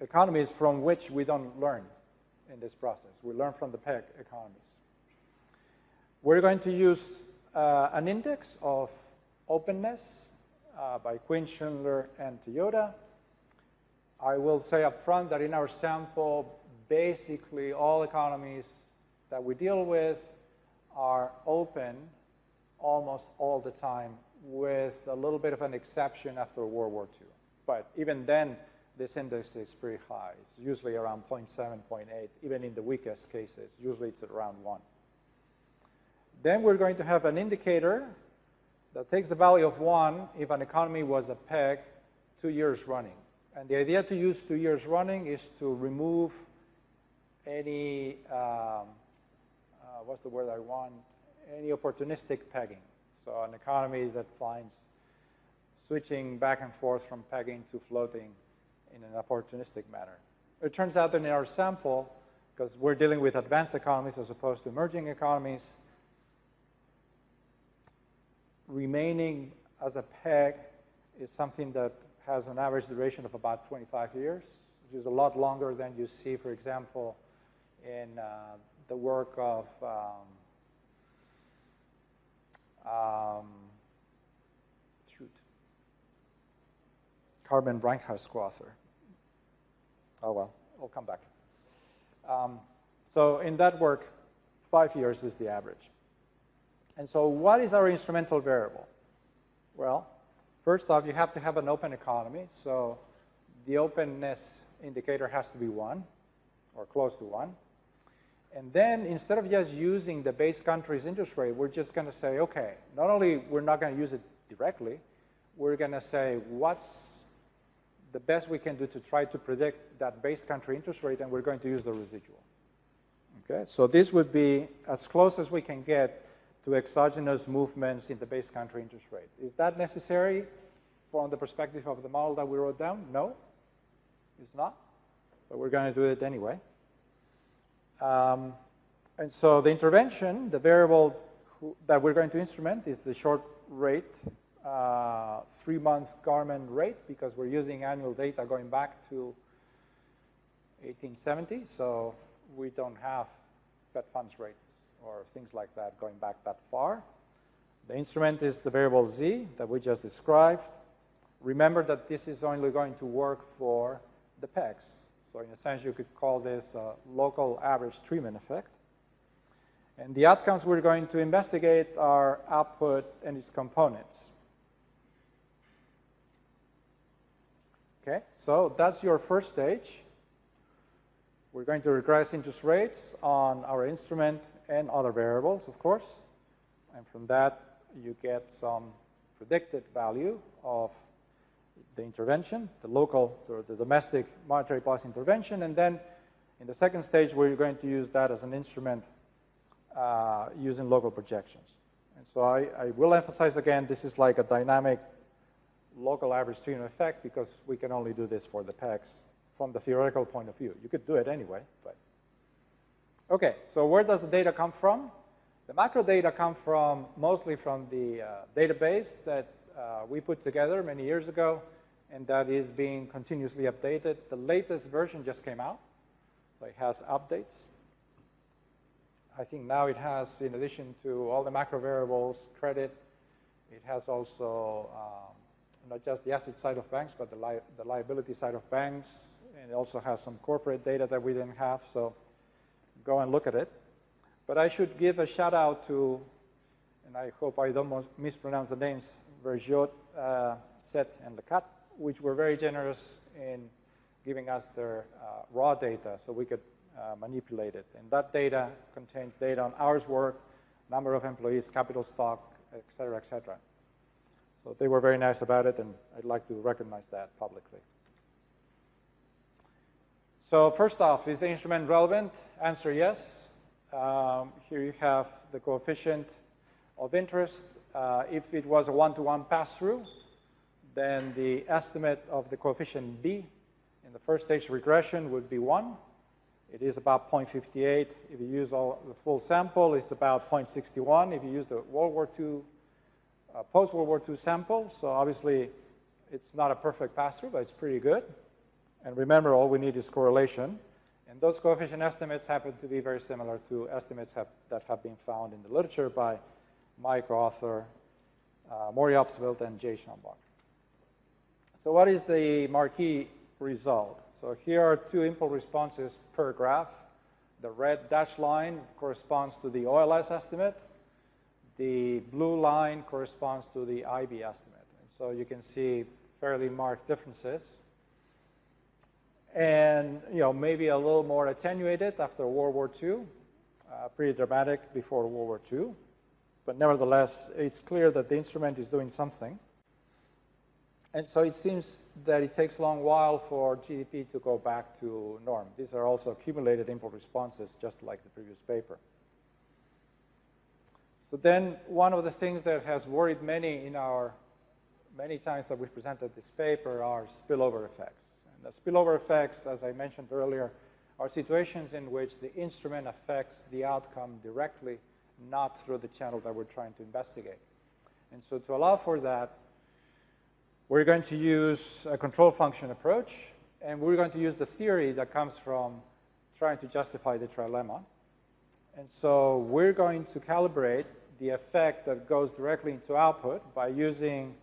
economies from which we don't learn in this process. We learn from the peg economies. We're going to use an index of openness by Quinn, Schindler, and Toyota. I will say up front that in our sample, basically all economies that we deal with are open almost all the time, with a little bit of an exception after World War II. But even then, this index is pretty high. It's usually around 0.7, 0.8. Even in the weakest cases, usually it's around 1. Then we're going to have an indicator that takes the value of 1 if an economy was a peg 2 years running. And the idea to use 2 years running is to remove any, what's the word I want? Any opportunistic pegging. So an economy that finds switching back and forth from pegging to floating in an opportunistic manner. It turns out that in our sample, because we're dealing with advanced economies as opposed to emerging economies, remaining as a peg is something that has an average duration of about 25 years, which is a lot longer than you see, for example, in the work of Carmen Reinhart's co-author. Oh, well, I'll come back. So in that work, 5 years is the average. And so what is our instrumental variable? Well, first off, you have to have an open economy. So the openness indicator has to be 1 or close to 1. And then instead of just using the base country's interest rate, we're just going to say, okay, not only we're not going to use it directly, we're going to say what's the best we can do to try to predict that base country interest rate, and we're going to use the residual. Okay, so this would be as close as we can get to exogenous movements in the base country interest rate. Is that necessary from the perspective of the model that we wrote down? No, it's not, but we're going to do it anyway. And so the intervention, the variable that we're going to instrument is the short rate, 3-month Garmin rate, because we're using annual data going back to 1870, so we don't have Fed funds rates or things like that going back that far. The instrument is the variable z that we just described. Remember that this is only going to work for the pegs. So in a sense, you could call this a local average treatment effect. And the outcomes we're going to investigate are output and its components. Okay, so that's your first stage. We're going to regress interest rates on our instrument and other variables, of course. And from that, you get some predicted value of the intervention, the local, or the domestic monetary policy intervention. And then in the second stage, we're going to use that as an instrument using local projections. And so I will emphasize again, this is like a dynamic local average treatment effect because we can only do this for the pegs from the theoretical point of view. You could do it anyway, but. Okay, so where does the data come from? The macro data come from mostly from the database that we put together many years ago, and that is being continuously updated. The latest version just came out, so it has updates. I think now it has, in addition to all the macro variables, credit, it has also not just the asset side of banks, but the liability side of banks, and it also has some corporate data that we didn't have, so go and look at it. But I should give a shout out to, and I hope I don't mispronounce the names, Verjot, Set, and Lepetit, which were very generous in giving us their raw data so we could manipulate it. And that data contains data on hours worked, number of employees, capital stock, et cetera, et cetera. So they were very nice about it, and I'd like to recognize that publicly. So first off, is the instrument relevant? Answer, yes. Here you have the coefficient of interest. If it was a one-to-one pass-through, then the estimate of the coefficient B in the first stage regression would be 1. It is about 0.58. If you use all the full sample, it's about 0.61. If you use the World War II, post-World War II sample, so obviously it's not a perfect pass-through, but it's pretty good. And remember, all we need is correlation. And those coefficient estimates happen to be very similar to estimates that have been found in the literature by my co-author, Maury Opsveld and Jay Schambach. So what is the marquee result? So here are 2 impulse responses per graph. The red dashed line corresponds to the OLS estimate. The blue line corresponds to the IB estimate. And so you can see fairly marked differences. And maybe a little more attenuated after World War II, pretty dramatic before World War II. But nevertheless, it's clear that the instrument is doing something. And so it seems that it takes a long while for GDP to go back to norm. These are also accumulated impulse responses, just like the previous paper. So then one of the things that has worried many times that we've presented this paper are spillover effects. And the spillover effects, as I mentioned earlier, are situations in which the instrument affects the outcome directly, not through the channel that we're trying to investigate. And so to allow for that, we're going to use a control function approach, and we're going to use the theory that comes from trying to justify the trilemma. And so we're going to calibrate the effect that goes directly into output by using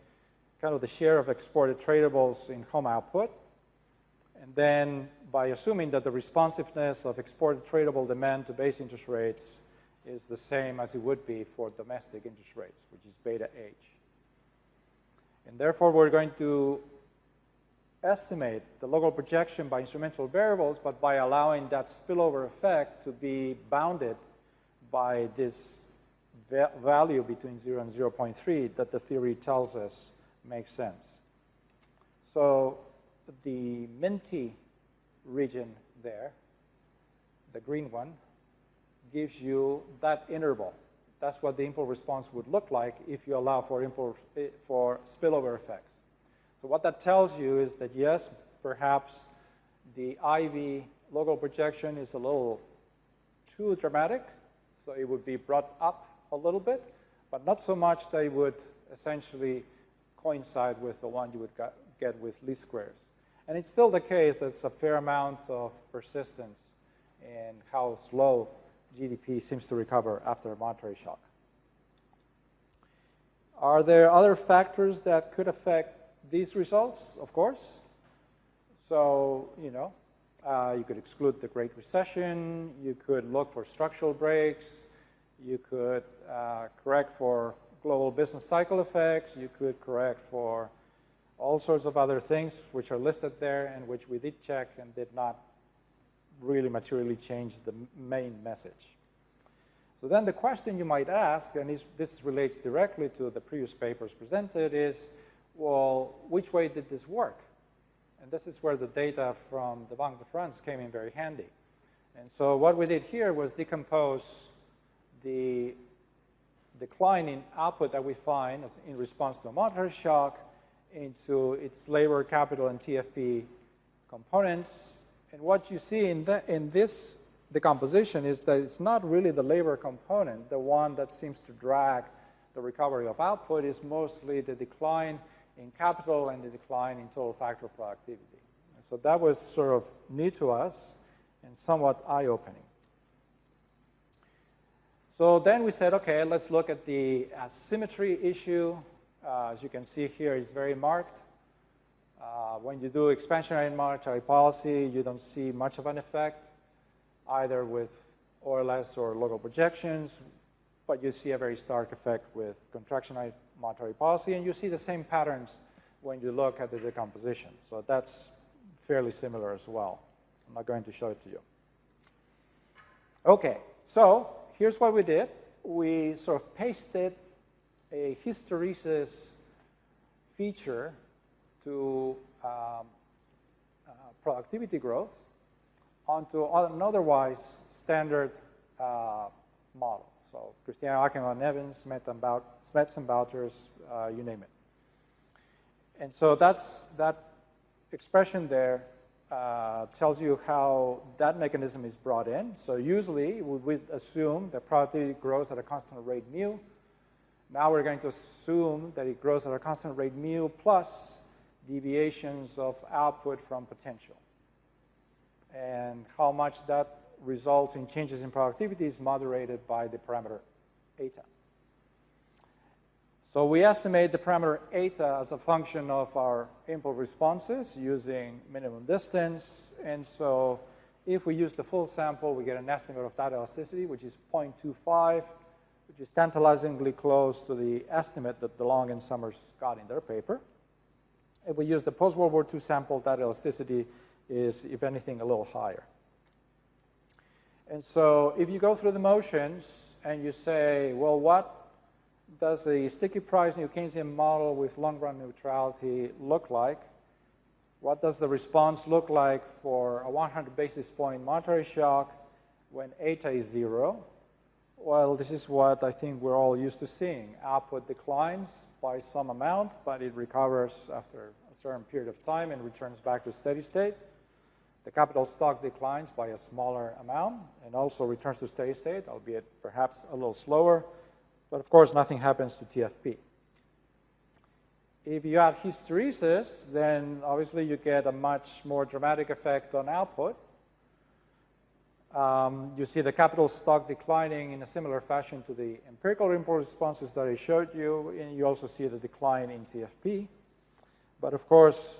kind of the share of exported tradables in home output, and then by assuming that the responsiveness of exported tradable demand to base interest rates is the same as it would be for domestic interest rates, which is beta H. And therefore, we're going to estimate the local projection by instrumental variables, but by allowing that spillover effect to be bounded by this value between 0 and 0.3 that the theory tells us makes sense. So the minty region there, the green one, gives you that interval. That's what the impulse response would look like if you allow for spillover effects. So what that tells you is that, yes, perhaps the IV local projection is a little too dramatic, so it would be brought up a little bit, but not so much that it would essentially coincide with the one you would get with least squares. And it's still the case that it's a fair amount of persistence in how slow GDP seems to recover after a monetary shock. Are there other factors that could affect these results? Of course. So, you could exclude the Great Recession. You could look for structural breaks. You could correct for global business cycle effects. You could correct for all sorts of other things which are listed there and which we did check and did not really materially change the main message. So then the question you might ask, and this relates directly to the previous papers presented, is, well, which way did this work? And this is where the data from the Banque de France came in very handy. And so what we did here was decompose the decline in output that we find in response to a monetary shock into its labor, capital, and TFP components. And what you see in this decomposition is that it's not really the labor component. The one that seems to drag the recovery of output is mostly the decline in capital and the decline in total factor productivity. And so that was sort of new to us and somewhat eye-opening. So then we said, okay, let's look at the asymmetry issue. As you can see here, it's very marked. When you do expansionary monetary policy, you don't see much of an effect, either with OLS or local projections, but you see a very stark effect with contractionary monetary policy, and you see the same patterns when you look at the decomposition. So that's fairly similar as well. I'm not going to show it to you. Okay, so here's what we did. We sort of pasted a hysteresis feature to productivity growth onto an otherwise standard model. So Christiane Ackermann Evans, Smets and Bouters, you name it. And so that expression there tells you how that mechanism is brought in. So usually we would assume that productivity grows at a constant rate mu. Now we're going to assume that it grows at a constant rate mu plus deviations of output from potential. And how much that results in changes in productivity is moderated by the parameter eta. So we estimate the parameter eta as a function of our impulse responses using minimum distance. And so if we use the full sample, we get an estimate of that elasticity, which is 0.25, which is tantalizingly close to the estimate that DeLong and Summers got in their paper. If we use the post-World War II sample, that elasticity is, if anything, a little higher. And so if you go through the motions and you say, well, what does a sticky price New Keynesian model with long-run neutrality look like? What does the response look like for a 100 basis point monetary shock when eta is 0? Well, this is what I think we're all used to seeing. Output declines by some amount, but it recovers after a certain period of time and returns back to steady state. The capital stock declines by a smaller amount and also returns to steady state, albeit perhaps a little slower. But of course, nothing happens to TFP. If you add hysteresis, then obviously you get a much more dramatic effect on output. You see the capital stock declining in a similar fashion to the empirical impulse responses that I showed you, and you also see the decline in TFP. But of course,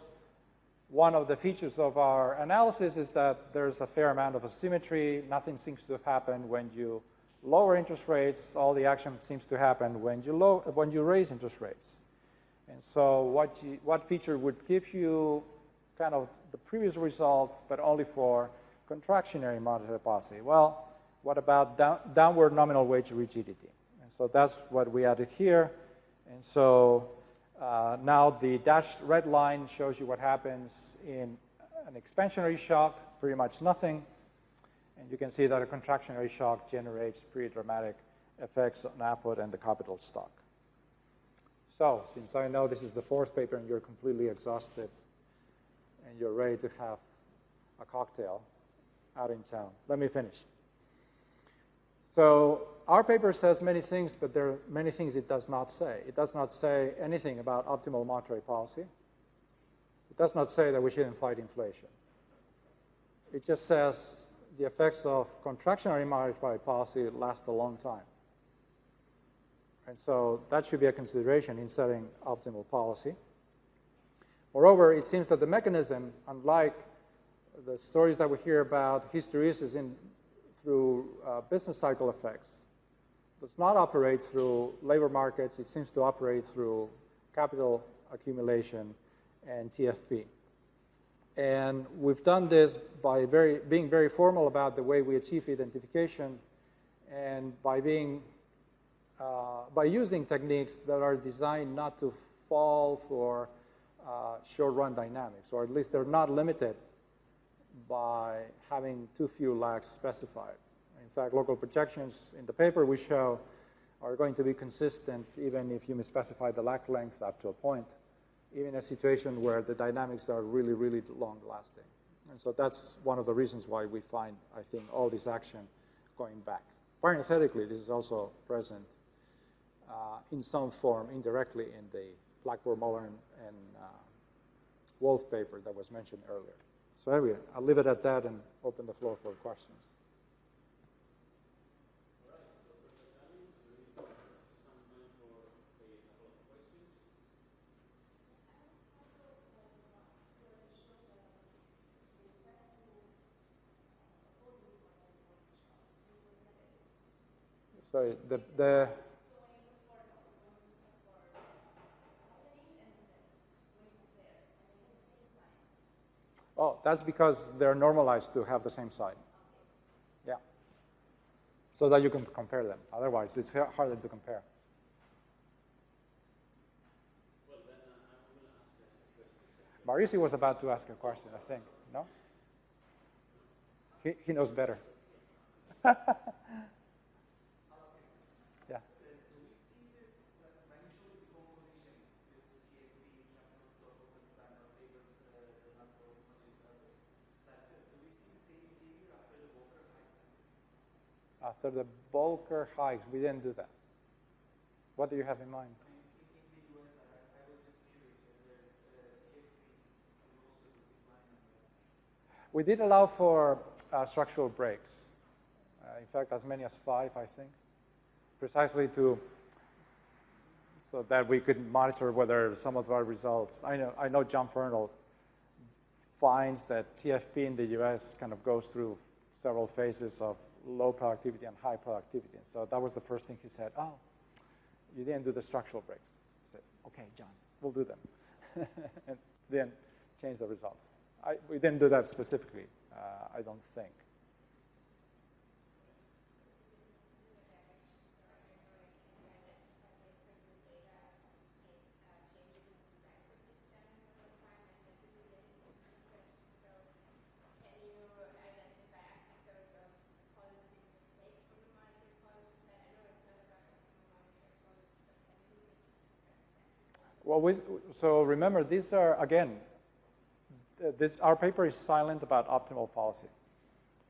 one of the features of our analysis is that there's a fair amount of asymmetry. Nothing seems to have happened when you lower interest rates. All the action seems to happen when you raise interest rates. And so what feature would give you kind of the previous result, but only for contractionary monetary policy? Well, what about downward nominal wage rigidity? And so that's what we added here. And so now the dashed red line shows you what happens in an expansionary shock, pretty much nothing. And you can see that a contractionary shock generates pretty dramatic effects on output and the capital stock. So since I know this is the fourth paper and you're completely exhausted and you're ready to have a cocktail out in town, let me finish. So our paper says many things, but there are many things it does not say. It does not say anything about optimal monetary policy. It does not say that we shouldn't fight inflation. It just says the effects of contractionary monetary policy last a long time. And so that should be a consideration in setting optimal policy. Moreover, it seems that the mechanism, unlike the stories that we hear about hysteresis through business cycle effects, does not operate through labor markets. It seems to operate through capital accumulation and TFP. And we've done this by being very formal about the way we achieve identification and by using techniques that are designed not to fall for short-run dynamics, or at least they're not limited by having too few lags specified. In fact, local projections in the paper we show are going to be consistent even if you misspecify the lag length up to a point, even in a situation where the dynamics are really, really long-lasting. And so that's one of the reasons why we find, I think, all this action going back. Parenthetically, this is also present in some form indirectly in the Blackburn, Muller, and Wolf paper that was mentioned earlier. So anyway, I'll leave it at that and open the floor for questions. Sorry, oh, that's because they're normalized to have the same sign. Yeah. So that you can compare them. Otherwise, it's harder to compare. Well, then I'm going to ask a question. Marisi was about to ask a question, I think. No? He knows better. Yeah. Do we see the financial decomposition with TFP capital stock After the Volcker hikes, we didn't do that. What do you have in mind? In the US, I was just curious whether TFP was also declining. We did allow for structural breaks. In fact, as many as 5, I think, precisely so that we could monitor whether some of our results. I know John Fernald finds that TFP in the US kind of goes through several phases of low productivity and high productivity. And so that was the first thing he said, oh, you didn't do the structural breaks. I said, okay, John, we'll do them. And then change the results. We didn't do that specifically, I don't think. Well, so remember, these are, again, our paper is silent about optimal policy.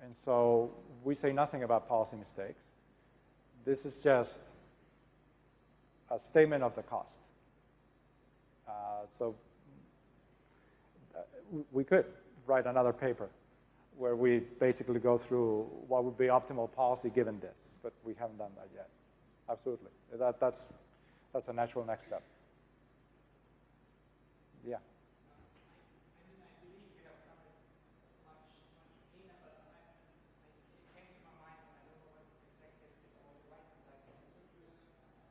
And so we say nothing about policy mistakes. This is just a statement of the cost. So we could write another paper where we basically go through what would be optimal policy given this, but we haven't done that yet. Absolutely. That's a natural next step. Yeah. I believe you have covered much cleaner, but it came to my mind, and I don't know what it's exactly on the right-hand side. Can you use,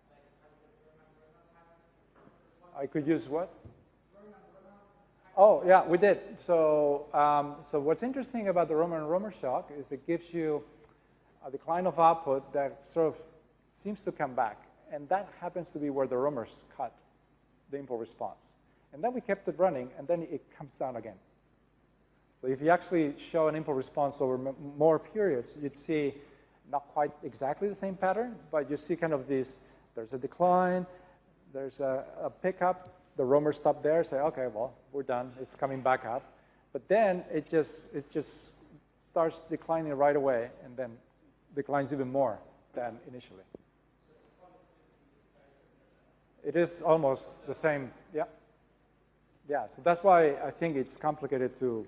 like, how the Ørjan I could use what? Oh, yeah, we did. So, so what's interesting about the Roman shock is it gives you a decline of output that sort of seems to come back. And that happens to be where the Romers cut the impulse response. And then we kept it running, and then it comes down again. So if you actually show an impulse response over more periods, you'd see not quite exactly the same pattern, but you see kind of this, there's a decline, there's a pickup, the Romers stop there, say, okay, well, we're done, it's coming back up. But then it just starts declining right away, and then declines even more than initially. It is almost the same, yeah. Yeah, so that's why I think it's complicated to,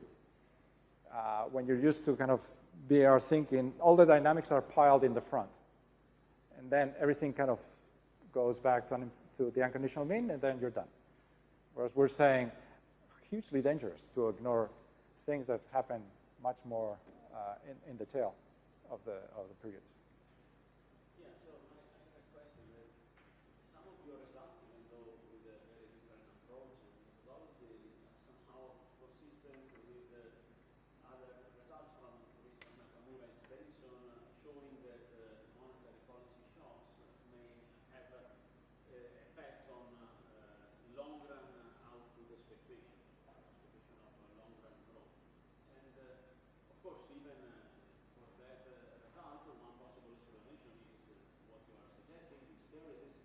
when you're used to kind of BAR thinking, all the dynamics are piled in the front. And then everything kind of goes back to the unconditional mean, and then you're done. Whereas we're saying, hugely dangerous to ignore things that happen much more in the tail of the periods. Yeah, so my question is, some of your results, even though with a very different approach and methodology, somehow consistent with other results from, for instance, Nakamura and Svensson, showing that monetary policy shocks may have effects on long-run output expectation of long-run growth. And of course, even for that result, one possible explanation is what you are suggesting, hysteresis,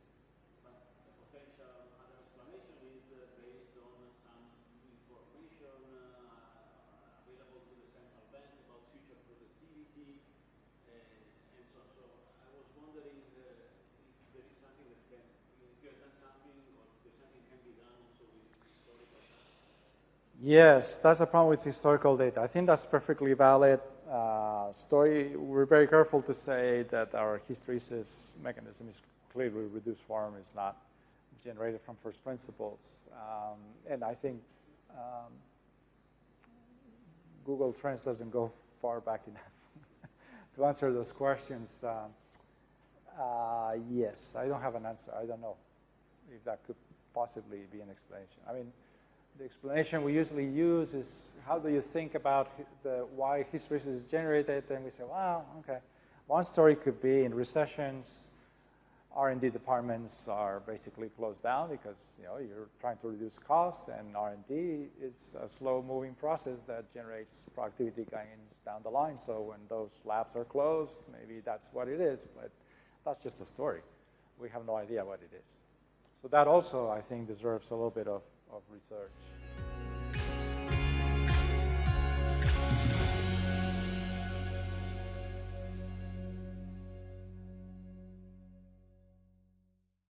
but the potential other explanation is based on some information available to the central bank about future productivity, and so on. So I was wondering if there is something that can, if you have done something, or if there's something can be done also with historical data. Yes, that's the problem with historical data. I think that's perfectly valid story. We're very careful to say that our hysteresis mechanism is clearly reduced form, is not generated from first principles. And I think Google Trends doesn't go far back enough to answer those questions. Yes, I don't have an answer. I don't know if that could possibly be an explanation. I mean, the explanation we usually use is, how do you think about why hysteresis is generated? And we say, well, okay. One story could be in recessions, R&D departments are basically closed down because you're trying to reduce costs, and R&D is a slow-moving process that generates productivity gains down the line. So when those labs are closed, maybe that's what it is, but that's just a story. We have no idea what it is. So that also, I think, deserves a little bit of research.